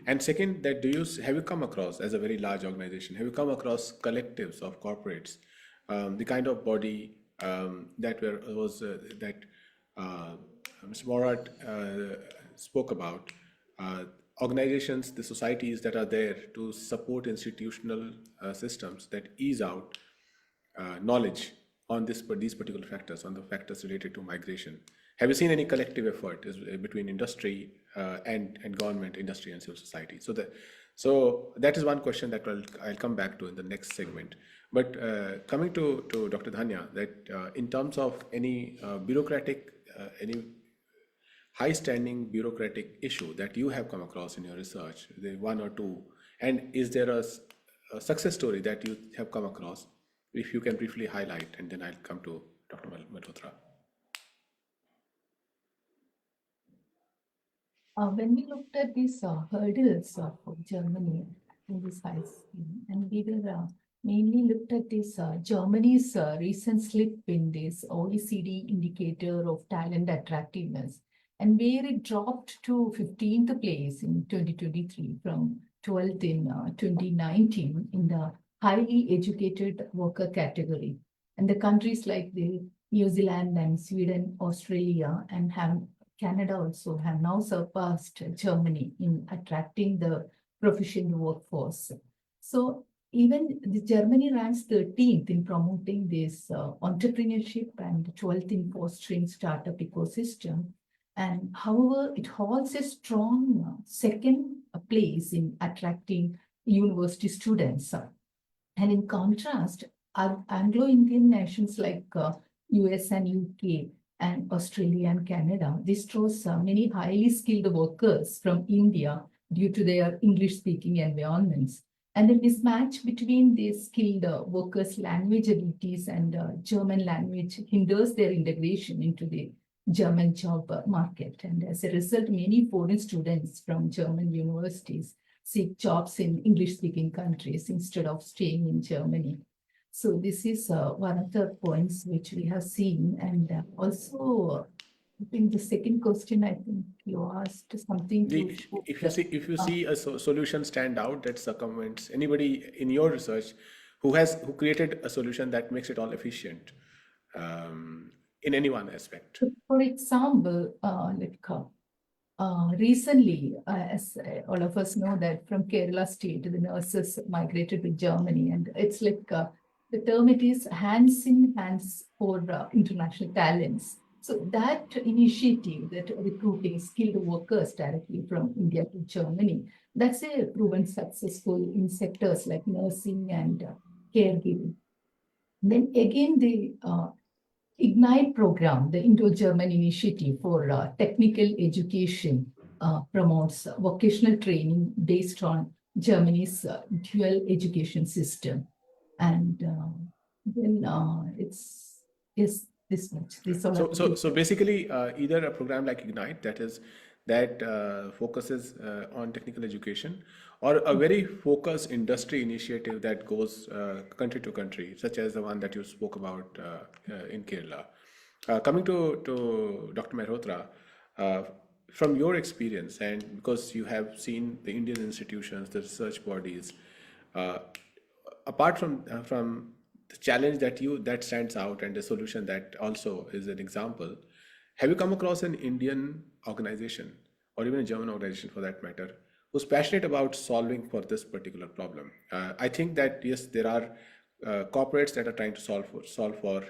And second, that have you come across, as a very large organization, have you come across collectives of corporates the kind of body that Mr. Morat spoke about, organizations, the societies that are there to support institutional systems that ease out knowledge on these particular factors, on the factors related to migration. Have you seen any collective effort between industry and government, industry and civil society? So that is one question that I'll come back to in the next segment. But coming to Dr. Dhanya, that in terms of any any high-standing bureaucratic issue that you have come across in your research, the one or two, and is there a success story that you have come across? If you can briefly highlight, and then I'll come to Dr. Malhotra. When we looked at these hurdles for Germany in this high scheme, and we were mainly looked at this Germany's recent slip in this OECD indicator of talent attractiveness, and where it dropped to 15th place in 2023 from 12th in 2019 in the highly educated worker category. And the countries like the New Zealand and Sweden, Australia, and Canada also have now surpassed Germany in attracting the proficient workforce. So even the Germany ranks 13th in promoting this entrepreneurship and 12th in fostering startup ecosystem. And however, it holds a strong second place in attracting university students. And in contrast, Anglo-Indian nations like US and UK and Australia and Canada, this draws many highly skilled workers from India due to their English-speaking environments. And the mismatch between these skilled workers' language abilities and German language hinders their integration into the German job market. And as a result, many foreign students from German universities seek jobs in English-speaking countries instead of staying in Germany. So this is one of the points which we have seen. And also, I think the second question, I think you asked something. If you see a solution stand out that circumvents anybody in your research who created a solution that makes it all efficient in any one aspect. For example, recently, as all of us know that from Kerala state, the nurses migrated to Germany, and it's like the term it is hands in hands for international talents. So that initiative, that recruiting skilled workers directly from India to Germany, that's a proven successful in sectors like nursing and caregiving. Then again, the Ignite program, the Indo-German initiative for technical education, promotes vocational training based on Germany's dual education system. And then it's this much. So basically, either a program like Ignite that focuses on technical education, or a very focused industry initiative that goes country to country, such as the one that you spoke about in Kerala. Coming to Dr. Malhotra, from your experience, and because you have seen the Indian institutions, the research bodies, apart from the challenge that stands out and the solution that also is an example, have you come across an Indian organization or even a German organization for that matter who's passionate about solving for this particular problem? I think that yes, there are corporates that are trying to solve for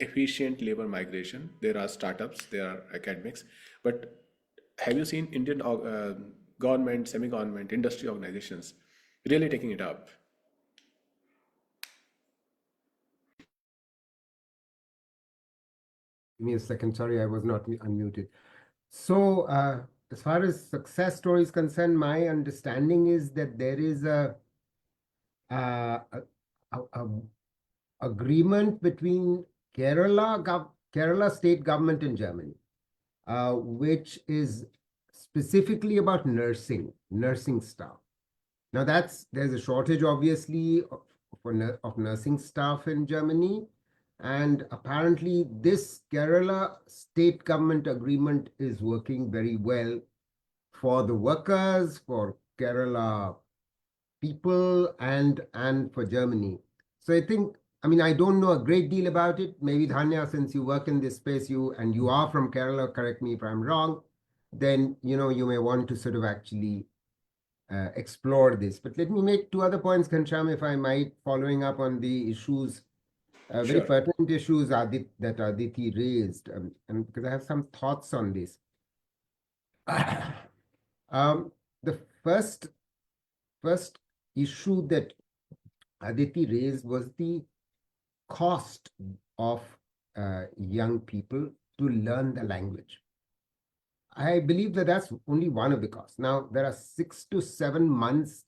efficient labor migration. There are startups, there are academics, but have you seen Indian government, semi-government, industry organizations really taking it up? Give me a second. Sorry, I was not unmuted. So as far as success story is concerned, my understanding is that there is a agreement between Kerala state government and Germany, which is specifically about nursing staff. Now there's a shortage, obviously, of nursing staff in Germany. And apparently this Kerala state government agreement is working very well for the workers, for Kerala people, and for Germany. So I think I mean, I don't know a great deal about it. Maybe Dhanya, since you work in this space, you are from Kerala, correct me if I'm wrong, then, you know, you may want to sort of actually explore this. But let me make two other points, Ghanshyam, if I might, following up on the issues, very Sure. pertinent issues that Aditi raised, and because I have some thoughts on this. The first issue that Aditi raised was the cost of young people to learn the language. I believe that that's only one of the costs. Now, there are 6 to 7 months,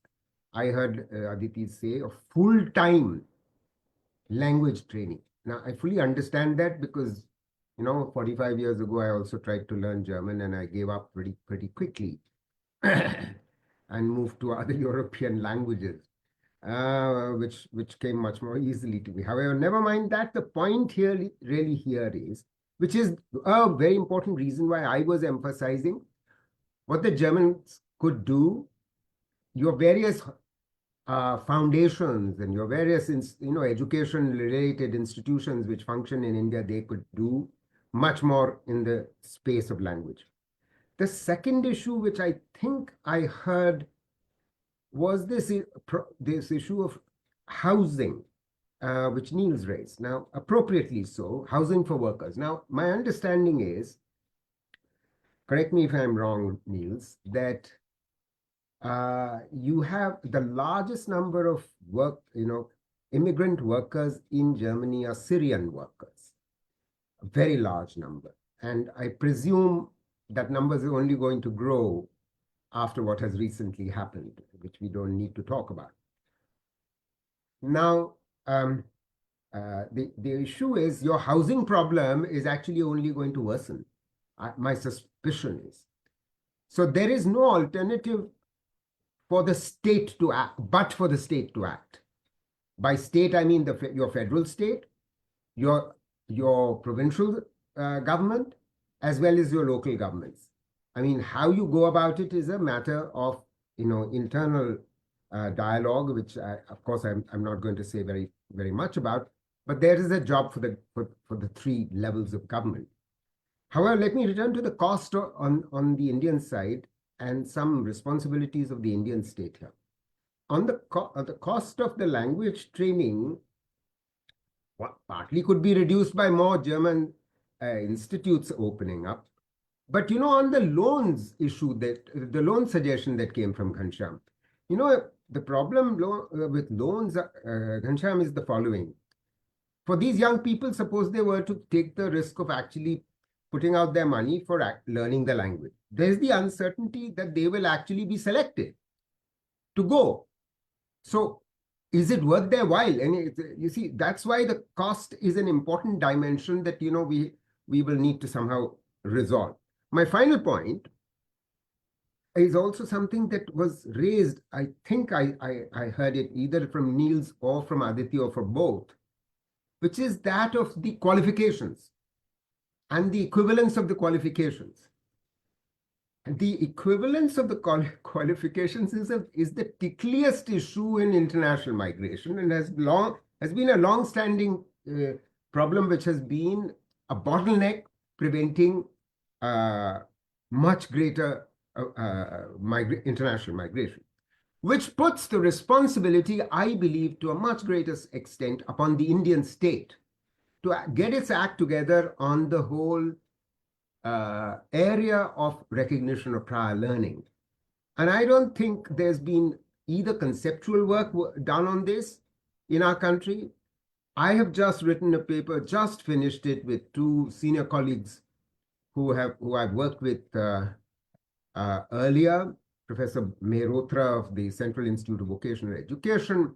I heard Aditi say, of full-time language training. Now, I fully understand that because, you know, 45 years ago, I also tried to learn German and I gave up pretty quickly and moved to other European languages. Which came much more easily to me. However, never mind that. The point here really here is, which is a very important reason why I was emphasizing what the Germans could do. Your various foundations and your various education-related institutions which function in India, they could do much more in the space of language. The second issue, which I think I heard, was this issue of housing, which Niels raised. Now, appropriately so, housing for workers. Now, my understanding is, correct me if I'm wrong, Niels, that you have the largest number of immigrant workers in Germany are Syrian workers, a very large number. And I presume that number is only going to grow after what has recently happened, which we don't need to talk about. Now, the issue is your housing problem is actually only going to worsen. My suspicion is. So there is no alternative for the state to act, but for the state to act. By state, I mean your federal state, your provincial government, as well as your local governments. I mean, how you go about it is a matter of, internal dialogue, which of course I'm not going to say very much about, but there is a job for the three levels of government. However, let me return to the cost on the Indian side and some responsibilities of the Indian state here. On the cost of the language training, partly could be reduced by more German institutes opening up. But, on the loans issue, the loan suggestion that came from Ghanshyam, the problem with loans, Ghanshyam, is the following. For these young people, suppose they were to take the risk of actually putting out their money for learning the language. There's the uncertainty that they will actually be selected to go. So is it worth their while? And you see, that's why the cost is an important dimension that, we will need to somehow resolve. My final point is also something that was raised, I think I heard it either from Niels or from Aditi or from both, which is that of the qualifications and the equivalence of the qualifications. The equivalence of the qualifications is the tickliest issue in international migration and has been a long-standing problem which has been a bottleneck preventing much greater international migration, which puts the responsibility, I believe, to a much greater extent upon the Indian state to get its act together on the whole area of recognition of prior learning. And I don't think there's been either conceptual work done on this in our country. I have just written a paper, just finished it with two senior colleagues who I've worked with earlier, Professor Mehrotra of the Central Institute of Vocational Education,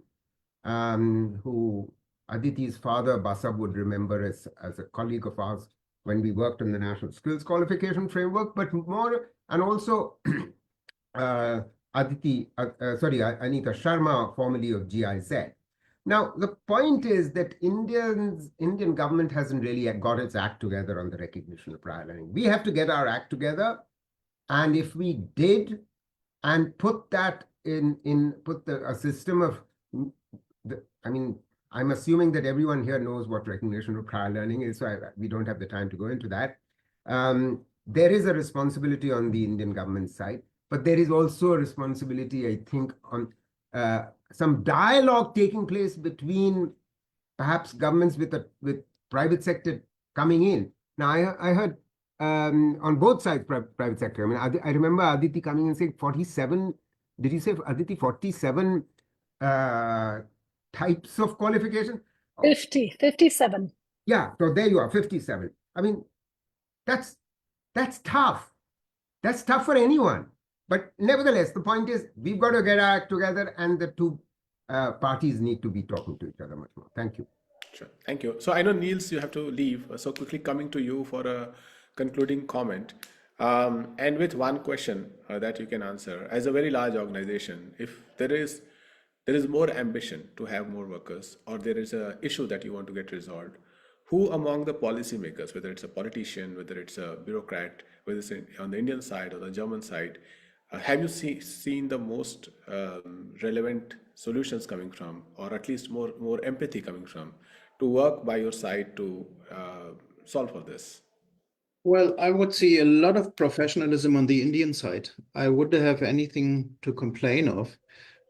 who Aditi's father, Basab, would remember as a colleague of ours when we worked on the National Skills Qualification Framework, but more, and also Anita Sharma, formerly of GIZ. Now, the point is that Indian government hasn't really got its act together on the recognition of prior learning. We have to get our act together, and if we did, and put that put a system of, I'm assuming that everyone here knows what recognition of prior learning is, so we don't have the time to go into that. There is a responsibility on the Indian government side, but there is also a responsibility, I think, on some dialogue taking place between perhaps governments with private sector coming in. Now, I heard on both sides, private sector. I mean, I remember Aditi coming and saying 47. Did you say, Aditi, 47 types of qualification? 57. Yeah, so there you are, 57. I mean, that's tough. That's tough for anyone. But nevertheless, the point is we've got to get our act together, and the two parties need to be talking to each other much more. Thank you. Sure. Thank you. So I know, Niels, you have to leave. So quickly coming to you for a concluding comment. And with one question that you can answer. As a very large organization, if there is more ambition to have more workers, or there is a issue that you want to get resolved, who among the policymakers, whether it's a politician, whether it's a bureaucrat, whether it's on the Indian side or the German side, have you seen the most relevant solutions coming from, or at least more empathy coming from, to work by your side to solve for this? Well, I would see a lot of professionalism on the Indian side. I wouldn't have anything to complain of.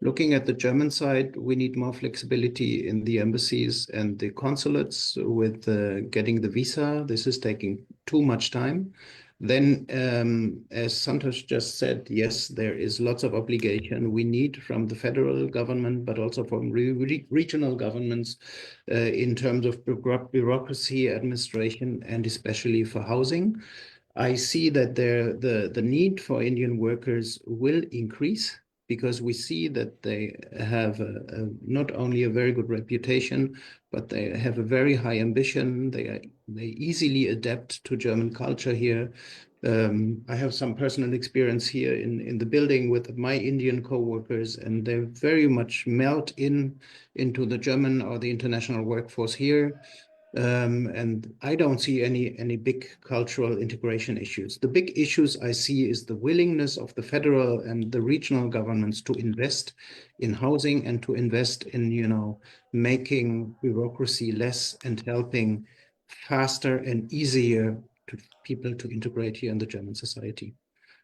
Looking at the German side, we need more flexibility in the embassies and the consulates with getting the visa. This is taking too much time. Then, as Santosh just said, yes, there is lots of obligation we need from the federal government, but also from regional governments in terms of bureaucracy, administration, and especially for housing. I see that the need for Indian workers will increase, because we see that they have not only a very good reputation, but they have a very high ambition. They easily adapt to German culture here. I have some personal experience here in the building with my Indian co-workers, and they very much melt into the German or the international workforce here. And I don't see any big cultural integration issues. The big issues I see is the willingness of the federal and the regional governments to invest in housing and to invest in, making bureaucracy less and helping faster and easier to people to integrate here in the German society.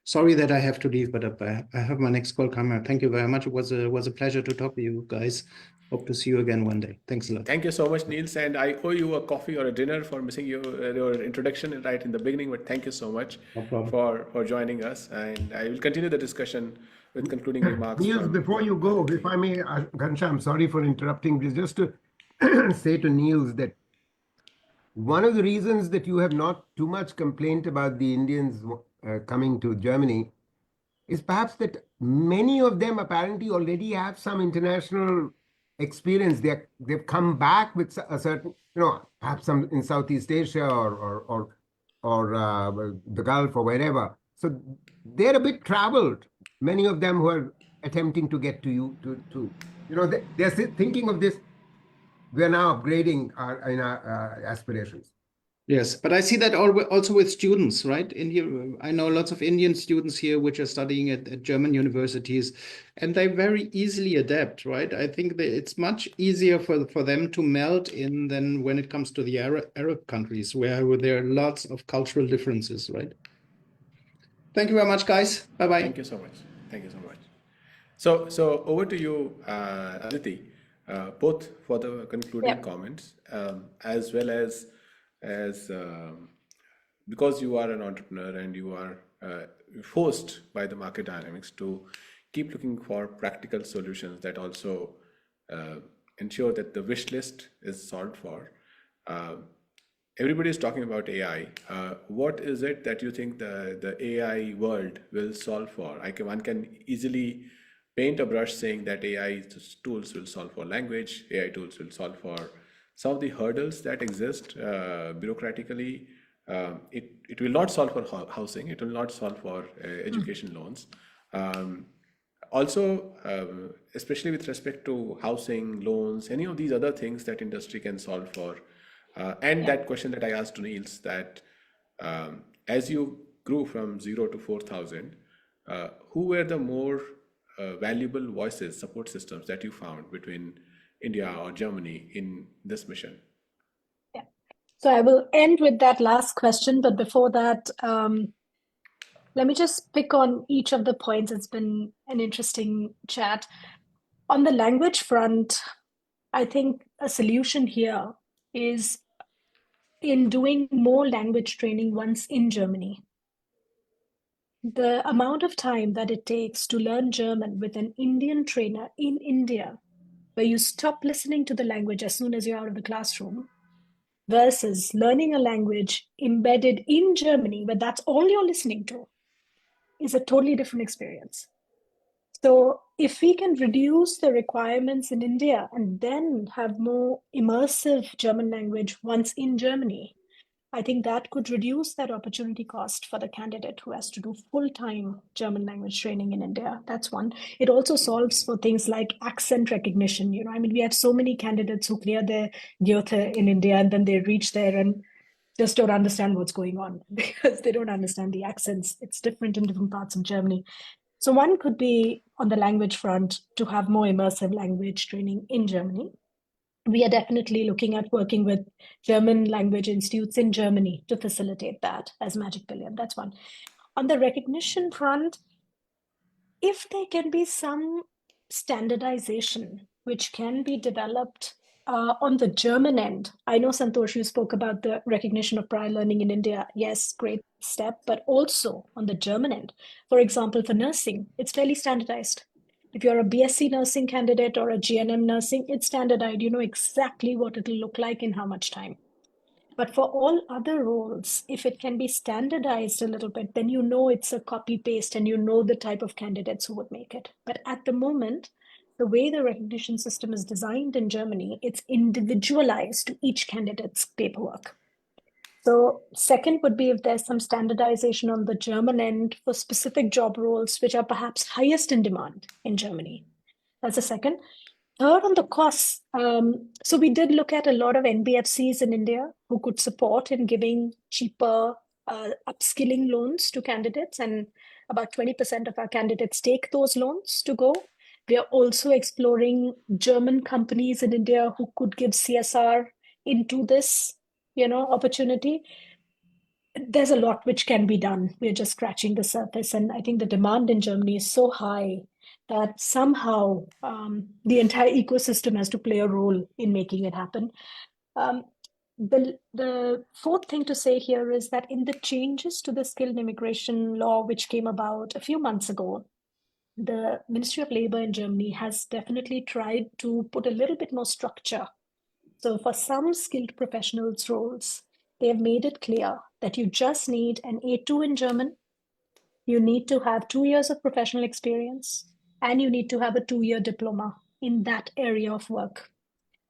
Sorry that I have to leave, but I have my next call coming. Thank you very much. It was a pleasure to talk to you guys. Hope to see you again one day. Thanks a lot. Thank you so much, Niels, and I owe you a coffee or a dinner for missing your introduction right in the beginning. But thank you so much for joining us, and I will continue the discussion with concluding remarks. Niels, before you go, if I may, Ghanshyam, I'm sorry for interrupting. Just to say to Niels that one of the reasons that you have not too much complaint about the Indians coming to Germany is perhaps that many of them apparently already have some international experience. They've come back with a certain, perhaps some in Southeast Asia or the Gulf or wherever. So they're a bit traveled. Many of them who are attempting to get to you they're thinking of this. We're now upgrading our aspirations. Yes, but I see that also with students, right? In here, I know lots of Indian students here which are studying at German universities, and they very easily adapt, right? I think that it's much easier for them to melt in than when it comes to the Arab countries, where there are lots of cultural differences, right? Thank you very much, guys. Bye-bye. Thank you so much. Thank you so much. So over to you, Aditi, both for the concluding comments, as well as because you are an entrepreneur and you are forced by the market dynamics to keep looking for practical solutions that also ensure that the wish list is solved for. Everybody is talking about AI. What is it that you think the AI world will solve for? One can easily paint a brush saying that AI tools will solve for language, AI tools will solve for some of the hurdles that exist bureaucratically. It will not solve for housing, it will not solve for education loans. Also, especially with respect to housing, loans, any of these other things that industry can solve for. That question that I asked to Niels, that as you grew from 0 to 4,000, who were the more valuable voices, support systems that you found between India or Germany in this mission? Yeah. So I will end with that last question, but before that, let me just pick on each of the points. It's been an interesting chat. On the language front, I think a solution here is in doing more language training once in Germany. The amount of time that it takes to learn German with an Indian trainer in India, where you stop listening to the language as soon as you're out of the classroom, versus learning a language embedded in Germany, where that's all you're listening to, is a totally different experience. So if we can reduce the requirements in India and then have more immersive German language once in Germany, I think that could reduce that opportunity cost for the candidate who has to do full-time German language training in India. That's one. It also solves for things like accent recognition. I mean, we have so many candidates who clear their Goethe in India and then they reach there and just don't understand what's going on because they don't understand the accents. It's different in different parts of Germany. So one could be on the language front to have more immersive language training in Germany. We are definitely looking at working with German language institutes in Germany to facilitate that as Magic Billion. That's one. On the recognition front, if there can be some standardization which can be developed on the German end. I know, Santosh, you spoke about the recognition of prior learning in India. Yes, great step, but also on the German end. For example, for nursing, it's fairly standardized. If you're a BSc nursing candidate or a GNM nursing, it's standardized. You know exactly what it'll look like in how much time. But for all other roles, if it can be standardized a little bit, then you know it's a copy paste and you know the type of candidates who would make it. But at the moment, the way the recognition system is designed in Germany, it's individualized to each candidate's paperwork. So second would be if there's some standardization on the German end for specific job roles, which are perhaps highest in demand in Germany. That's a second. Third, on the costs. So we did look at a lot of NBFCs in India who could support in giving cheaper upskilling loans to candidates, and about 20% of our candidates take those loans to go. We are also exploring German companies in India who could give CSR into this, opportunity. There's a lot which can be done. We're just scratching the surface, and I think the demand in Germany is so high that somehow the entire ecosystem has to play a role in making it happen. The fourth thing to say here is that in the changes to the skilled immigration law, which came about a few months ago, the Ministry of Labor in Germany has definitely tried to put a little bit more structure. So for some skilled professionals roles, they have made it clear that you just need an A2 in German. You need to have 2 years of professional experience, and you need to have a 2-year diploma in that area of work.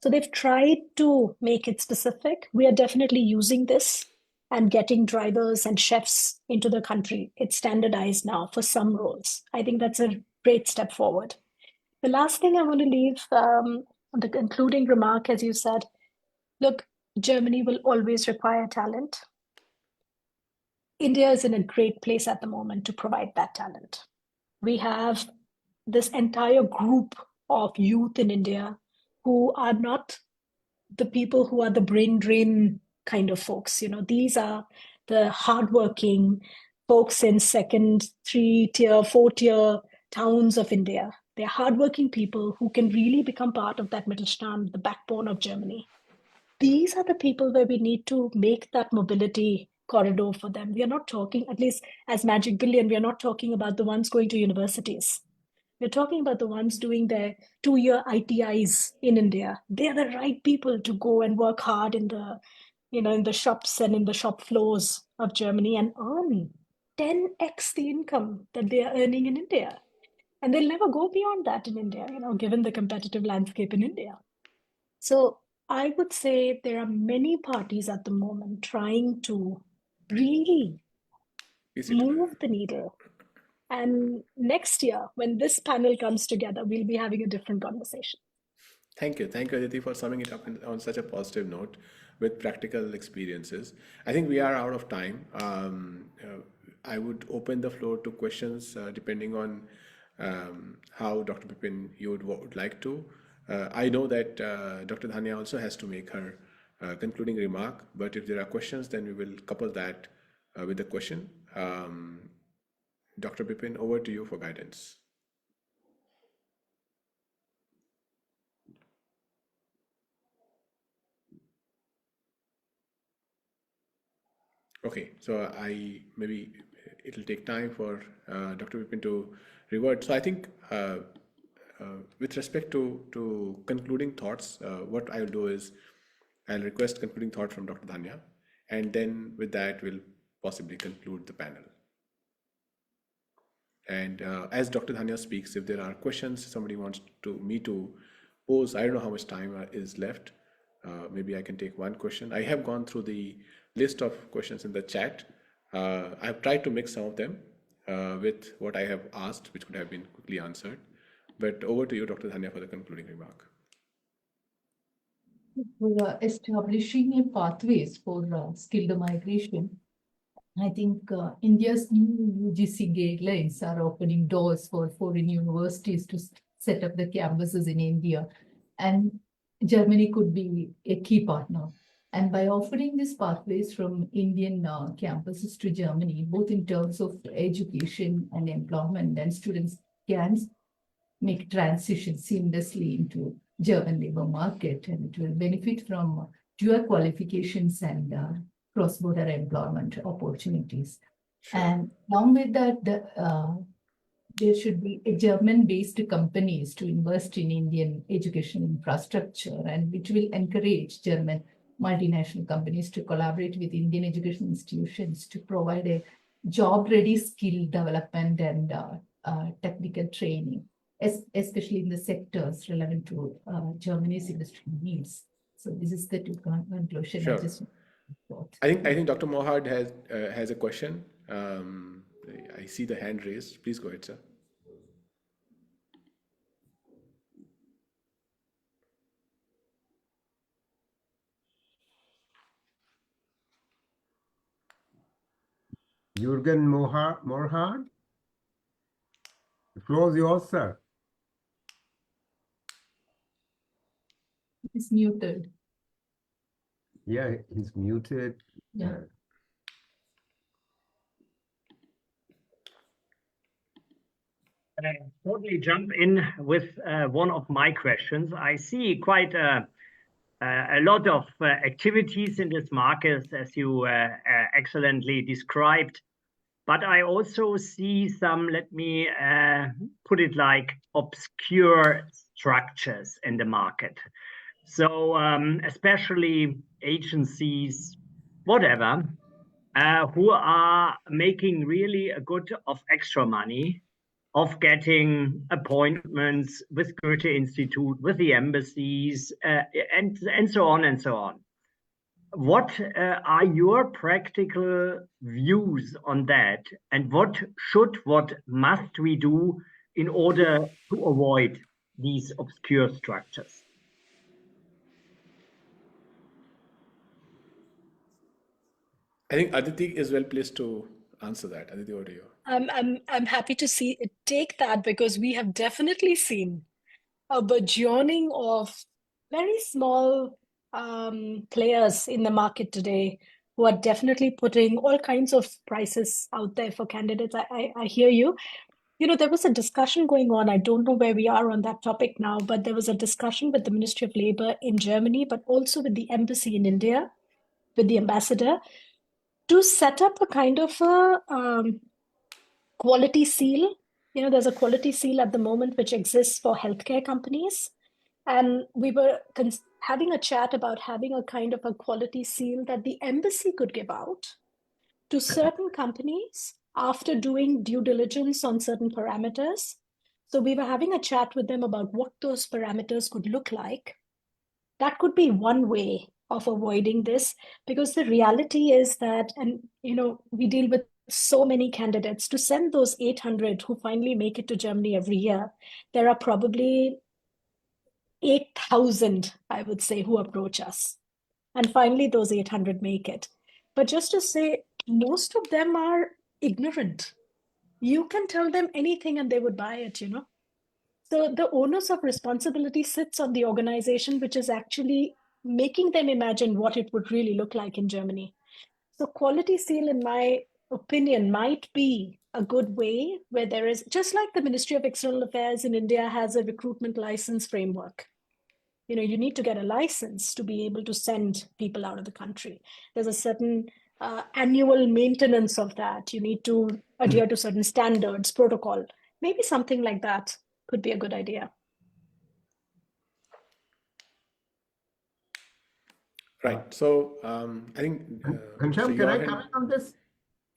So they've tried to make it specific. We are definitely using this and getting drivers and chefs into the country. It's standardized now for some roles. I think that's a great step forward. The last thing I want to leave on the concluding remark, as you said, look, Germany will always require talent. India is in a great place at the moment to provide that talent. We have this entire group of youth in India who are not the people who are the brain drain kind of folks. These are the hardworking folks in second, 3-tier, 4-tier towns of India. They're hardworking people who can really become part of that Mittelstand, the backbone of Germany. These are the people where we need to make that mobility corridor for them. We are not talking, at least as Magic Billion, we are not talking about the ones going to universities. We're talking about the ones doing their 2-year ITIs in India. They are the right people to go and work hard in the shops and in the shop floors of Germany and earn 10x the income that they are earning in India. And they'll never go beyond that in India, given the competitive landscape in India. So I would say there are many parties at the moment trying to really move the needle. And next year, when this panel comes together, we'll be having a different conversation. Thank you. Thank you, Aditi, for summing it up on such a positive note with practical experiences. I think we are out of time. I would open the floor to questions depending on how Dr. Bipin you would like to. I know that Dr. Dhania also has to make her concluding remark, but if there are questions, then we will couple that with the question. Dr. Bipin, over to you for guidance. Okay, so maybe it'll take time for Dr. Bipin to revert. So I think with respect to concluding thoughts, what I'll do is I'll request concluding thought from Dr. Dhania, and then with that we'll possibly conclude the panel. And as Dr. Dhania speaks, if there are questions somebody wants me to pose, I don't know how much time is left. Maybe I can take one question. I have gone through the list of questions in the chat. I've tried to mix some of them with what I have asked, which could have been quickly answered. But over to you, Dr. Dhania, for the concluding remark. For establishing a pathways for skilled migration, I think India's new UGC guidelines are opening doors for foreign universities to set up the campuses in India, and Germany could be a key partner. And by offering these pathways from Indian campuses to Germany, both in terms of education and employment, then students can make transition seamlessly into German labor market, and it will benefit from dual qualifications and cross-border employment opportunities. Sure. And along with that, there should be a German-based companies to invest in Indian education infrastructure, and which will encourage German multinational companies to collaborate with Indian education institutions to provide a job-ready skill development and technical training, especially in the sectors relevant to Germany's industry needs. So this is the conclusion. Sure. I think Dr. Mohad has a question. I see the hand raised. Please go ahead, sir. Jürgen Morhard, the floor is yours, sir. It's muted. Yeah, he's muted. Yeah. I totally jump in with one of my questions. I see quite a lot of activities in this market, as you excellently described. But I also see some, let me put it like, obscure structures in the market. So especially agencies, whatever, who are making really a good of extra money of getting appointments with Goethe Institute, with the embassies, and so on and so on. What are your practical views on that, and what must we do in order to avoid these obscure structures? I think Aditi is well placed to answer that. Aditi, over to you. I'm happy to take that, because we have definitely seen a burgeoning of very small players in the market today who are definitely putting all kinds of prices out there for candidates. I hear you. You know, there was a discussion going on. I don't know where we are on that topic now, but there was a discussion with the Ministry of Labor in Germany, but also with the embassy in India, with the ambassador, to set up a kind of a quality seal. You know, there's a quality seal at the moment which exists for healthcare companies. And we were having a chat about having a kind of a quality seal that the embassy could give out to certain companies after doing due diligence on certain parameters. So we were having a chat with them about what those parameters could look like. That could be one way of avoiding this, because the reality is that, and you know, we deal with so many candidates. To send those 800 who finally make it to Germany every year, there are probably 8,000, I would say, who approach us. And finally, those 800 make it. But just to say, most of them are ignorant. You can tell them anything and they would buy it, you know. So the onus of responsibility sits on the organization, which is actually making them imagine what it would really look like in Germany. So quality seal, in my opinion, might be a good way where there is, just like the Ministry of External Affairs in India has a recruitment license framework. You need to get a license to be able to send people out of the country. There's a certain annual maintenance of that. You need to adhere to certain standards, protocol. Maybe something like that could be a good idea. Right. So I think Ghanshyam, Mr. can I Johan, comment on this?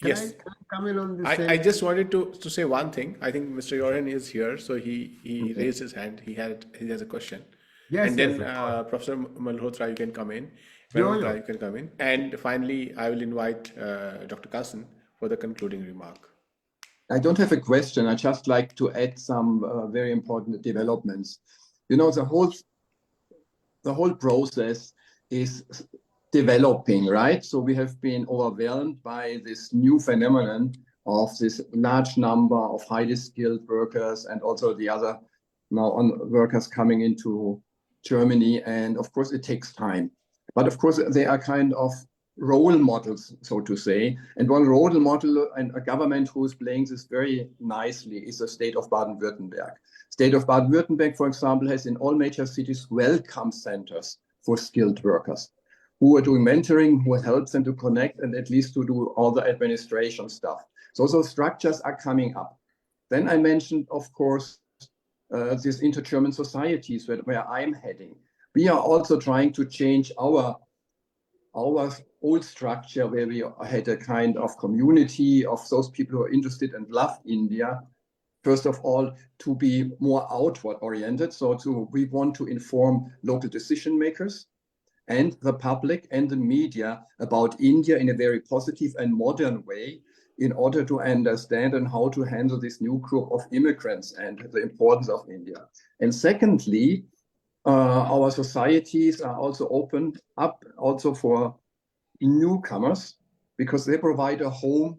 yes, Can I come in on this? I just wanted to say one thing. I think Mr. Johan is here, so he Okay. raised his hand. He has a question. Yes, And then yes, of course. Professor Malhotra, you can come in. Sure, Malhotra, sure. you can come in. And finally, I will invite Dr. Carson for the concluding remark. I don't have a question. I just like to add some very important developments. You know, the whole process is developing, right? So we have been overwhelmed by this new phenomenon of this large number of highly skilled workers and also the other now on workers coming into Germany. And of course, it takes time. But of course, they are kind of role models, so to say. And one role model and a government who is playing this very nicely is the state of Baden-Württemberg. State of Baden-Württemberg, for example, has in all major cities welcome centers for skilled workers who are doing mentoring, who helps them to connect and at least to do all the administration stuff. So those structures are coming up. Then I mentioned, of course, these inter-German societies where I'm heading. We are also trying to change our old structure where we had a kind of community of those people who are interested and love India. First of all, to be more outward oriented. So we want to inform local decision makers and the public and the media about India in a very positive and modern way in order to understand and how to handle this new group of immigrants and the importance of India. And secondly, our societies are also opened up also for newcomers because they provide a home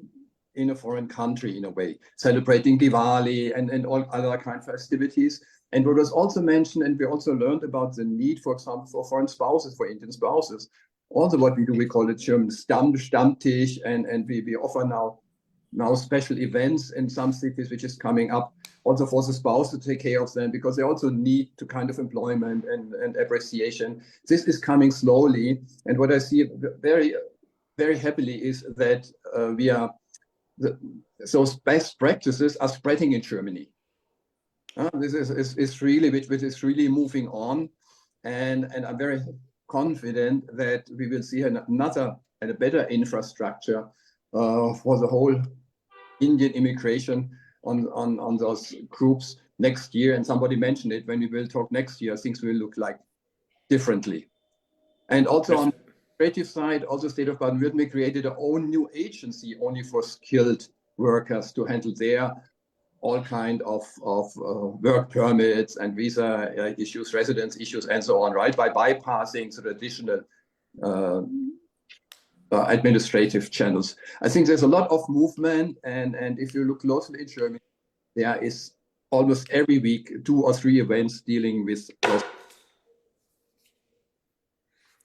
in a foreign country in a way, celebrating Diwali and all other kind of festivities. And what was also mentioned, and we also learned about the need, for example, for foreign spouses, for Indian spouses. Also what we do, we call it German Stammtisch, and we offer now special events in some cities, which is coming up also for the spouse to take care of them because they also need to kind of employment and appreciation. This is coming slowly. And what I see very, very happily is that those best practices are spreading in Germany. This is really, which is really moving on. And I'm very confident that we will see another and a better infrastructure for the whole Indian immigration on those groups next year. And somebody mentioned it, when we will talk next year, things will look like differently. And also on the creative side, also State of Baden-Württemberg created their own new agency only for skilled workers to handle their all kind of work permits and visa issues, residence issues, and so on, right? By bypassing the traditional administrative channels. I think there's a lot of movement, and if you look closely in Germany, there is almost every week 2 or 3 events dealing with those.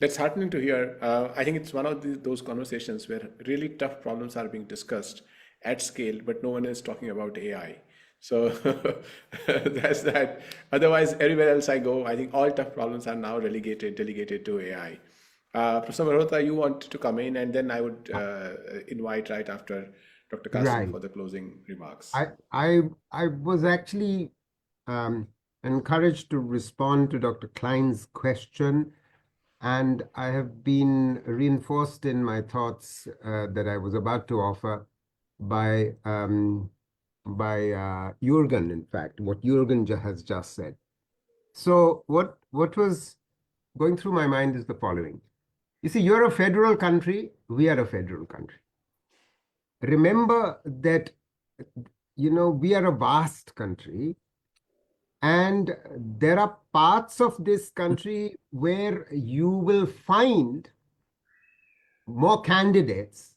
That's heartening to hear. I think it's one of those conversations where really tough problems are being discussed at scale, but no one is talking about AI. So that's that. Otherwise, everywhere else I go, I think all tough problems are now delegated to AI. Professor Malhotra, you want to come in, and then I would invite right after Dr. Carson Right. for the closing remarks. I was actually encouraged to respond to Dr. Klein's question, and I have been reinforced in my thoughts that I was about to offer by Jürgen, in fact, what Jürgen has just said. So what was going through my mind is the following. You see, you're a federal country, we are a federal country. Remember that, we are a vast country, and there are parts of this country where you will find more candidates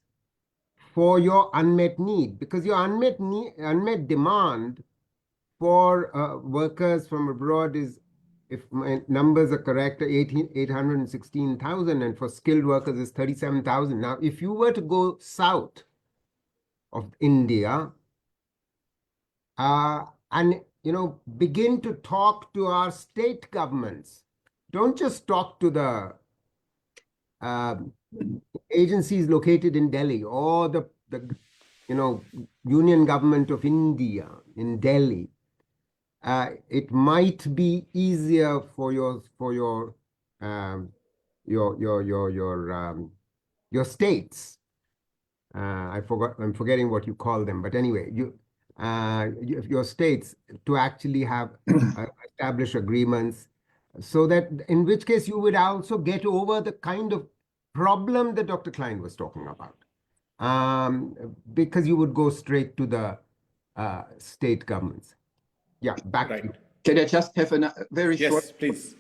for your unmet need, because your unmet demand for workers from abroad is, if my numbers are correct, 816,000, and for skilled workers is 37,000. Now, if you were to go south of India, and begin to talk to our state governments, don't just talk to the agencies located in Delhi or the Union Government of India in Delhi. It might be easier for your states. I'm forgetting what you call them, but anyway, your states to actually have establish agreements, so that in which case you would also get over the kind of problem that Dr. Klein was talking about, because you would go straight to the state governments. Yeah, back to you. Can I just have a very short? Yes, please.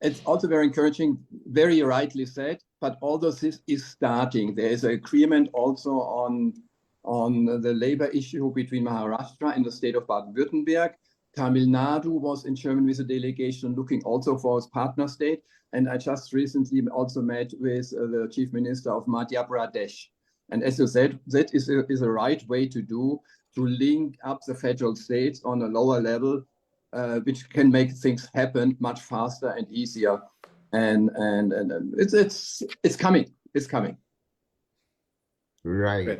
It's also very encouraging, very rightly said, but although this is starting, there is an agreement also on the labor issue between Maharashtra and the state of Baden-Württemberg. Tamil Nadu was in Germany with a delegation looking also for its partner state. And I just recently also met with the chief minister of Madhya Pradesh. And as you said, that is a right way to do, to link up the federal states on a lower level, which can make things happen much faster and easier. And it's coming. It's coming. Right. Well,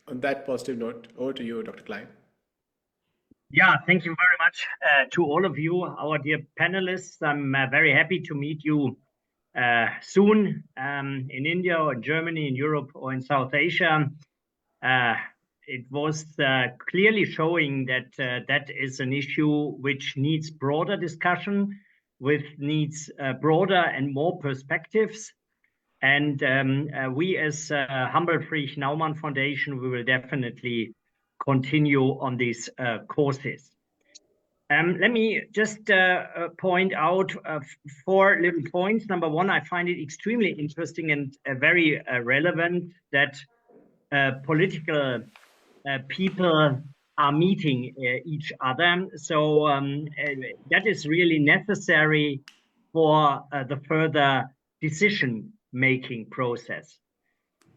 on that positive note, over to you, Dr. Klein. Yeah, thank you very much to all of you, our dear panelists. I'm very happy to meet you soon in India or in Germany, in Europe or in South Asia. It was clearly showing that that is an issue which needs broader discussion, needs broader and more perspectives. And we as Humboldt Friedrich Naumann Foundation, we will definitely continue on these courses. Let me just point out 4 little points. Number one, I find it extremely interesting and very relevant that political people are meeting each other. So that is really necessary for the further decision-making process.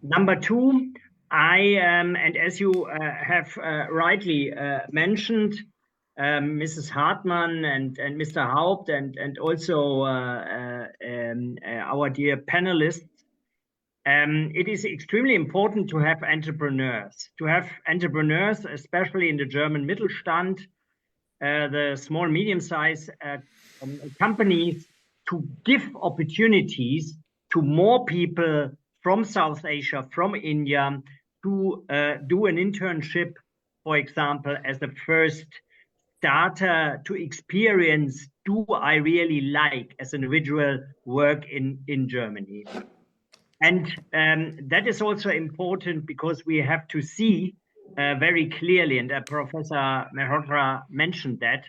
Number two, and as you have rightly mentioned, Mrs. Hartmann and Mr. Haupt and also our dear panelists, it is extremely important to have entrepreneurs, especially in the German Mittelstand, the small, medium-sized companies, to give opportunities to more people from South Asia, from India, to do an internship, for example, as a first starter to experience, do I really like as an individual work in Germany? And that is also important because we have to see very clearly, and Professor Mehrotra mentioned that,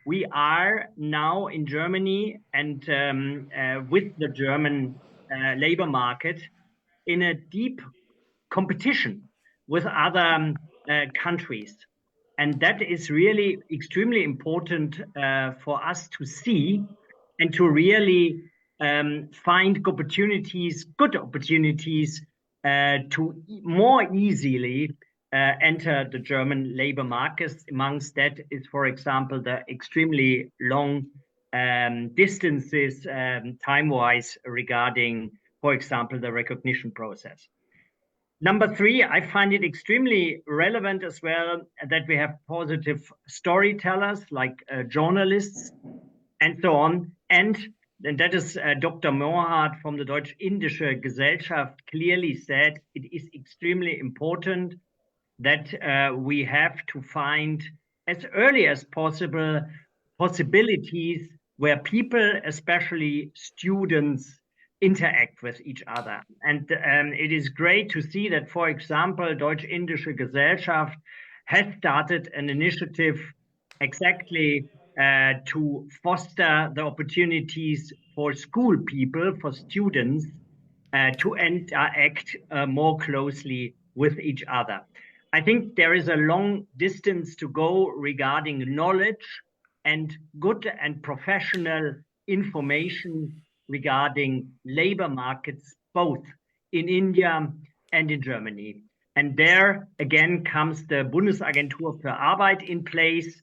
we are now in Germany and with the German labor market in a deep competition with other countries. And that is really extremely important for us to see and to really find good opportunities to more easily enter the German labor markets. Amongst that is, for example, the extremely long distances time-wise regarding, for example, the recognition process. Number three, I find it extremely relevant as well that we have positive storytellers like journalists and so on. And that is Dr. Mohrhardt from the Deutsch-Indische Gesellschaft clearly said it is extremely important that we have to find as early as possible possibilities where people, especially students, interact with each other. And it is great to see that, for example, Deutsch-Indische Gesellschaft has started an initiative exactly to foster the opportunities for school people, for students, to interact more closely with each other. I think there is a long distance to go regarding knowledge and good and professional information regarding labor markets, both in India and in Germany. And there again comes the Bundesagentur für Arbeit in place.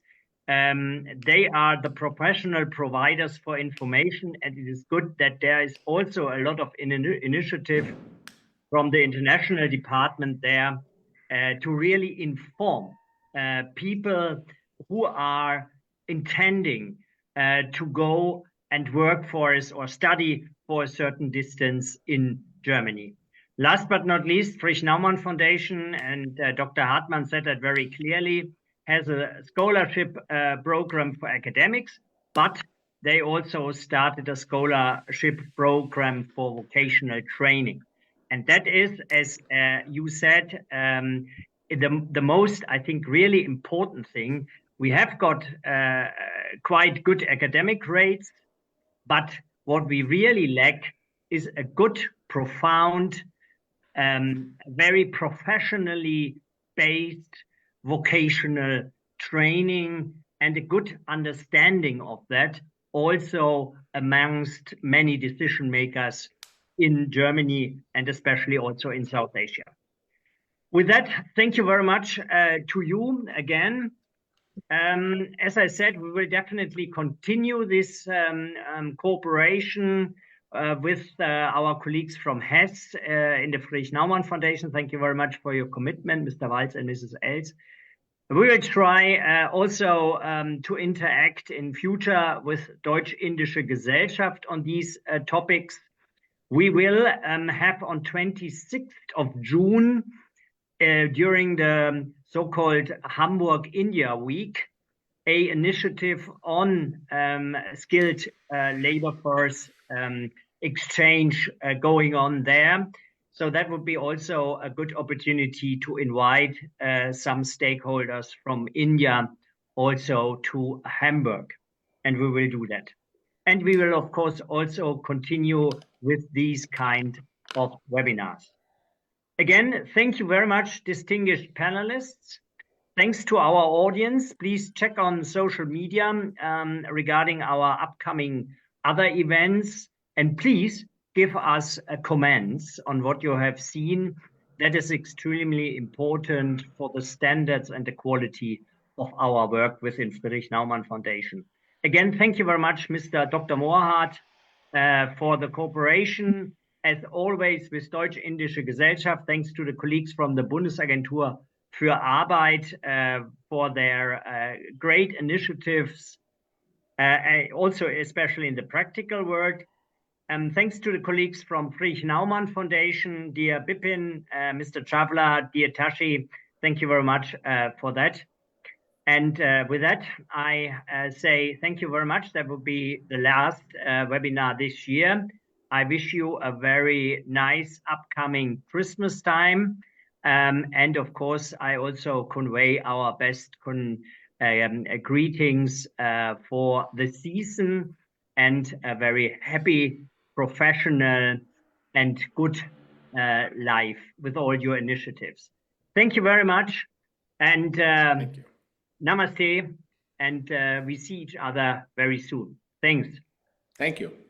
They are the professional providers for information, and it is good that there is also a lot of initiative from the international department there to really inform people who are intending to go and work for us or study for a certain distance in Germany. Last but not least, Friedrich-Naumann Foundation, and Dr. Hartmann said that very clearly, has a scholarship program for academics, but they also started a scholarship program for vocational training. And that is, as you said, the most, I think, really important thing. We have got quite good academic rates, but what we really lack is a good, profound, very professionally based vocational training and a good understanding of that also amongst many decision makers in Germany and especially also in South Asia. With that, thank you very much to you again. As I said, we will definitely continue this cooperation with our colleagues from Hess in the Friedrich-Naumann Foundation. Thank you very much for your commitment, Mr. Walz and Mrs. Els. We will try also to interact in future with Deutsch-Indische Gesellschaft on these topics. We will have on 26th of June during the so-called Hamburg India Week, a initiative on skilled labor force exchange going on there. So that would be also a good opportunity to invite some stakeholders from India also to Hamburg. And we will do that. And we will, of course, also continue with these kind of webinars. Again, thank you very much, distinguished panelists. Thanks to our audience. Please check on social media regarding our upcoming other events. And please give us comments on what you have seen. That is extremely important for the standards and the quality of our work within Friedrich-Naumann Foundation. Again, thank you very much, Mr. Dr. Mohrhardt, for the cooperation. As always, with Deutsch-Indische Gesellschaft, thanks to the colleagues from the Bundesagentur für Arbeit for their great initiatives, also especially in the practical work. Thanks to the colleagues from Friedrich-Naumann Foundation, dear Bipin, Mr. Chavla, dear Tashi, thank you very much for that. And with that, I say thank you very much. That will be the last webinar this year. I wish you a very nice upcoming Christmas time. And of course, I also convey our best greetings for the season and a very happy, professional and good life with all your initiatives. Thank you very much. And Thank you. Namaste. And we see each other very soon. Thanks. Thank you.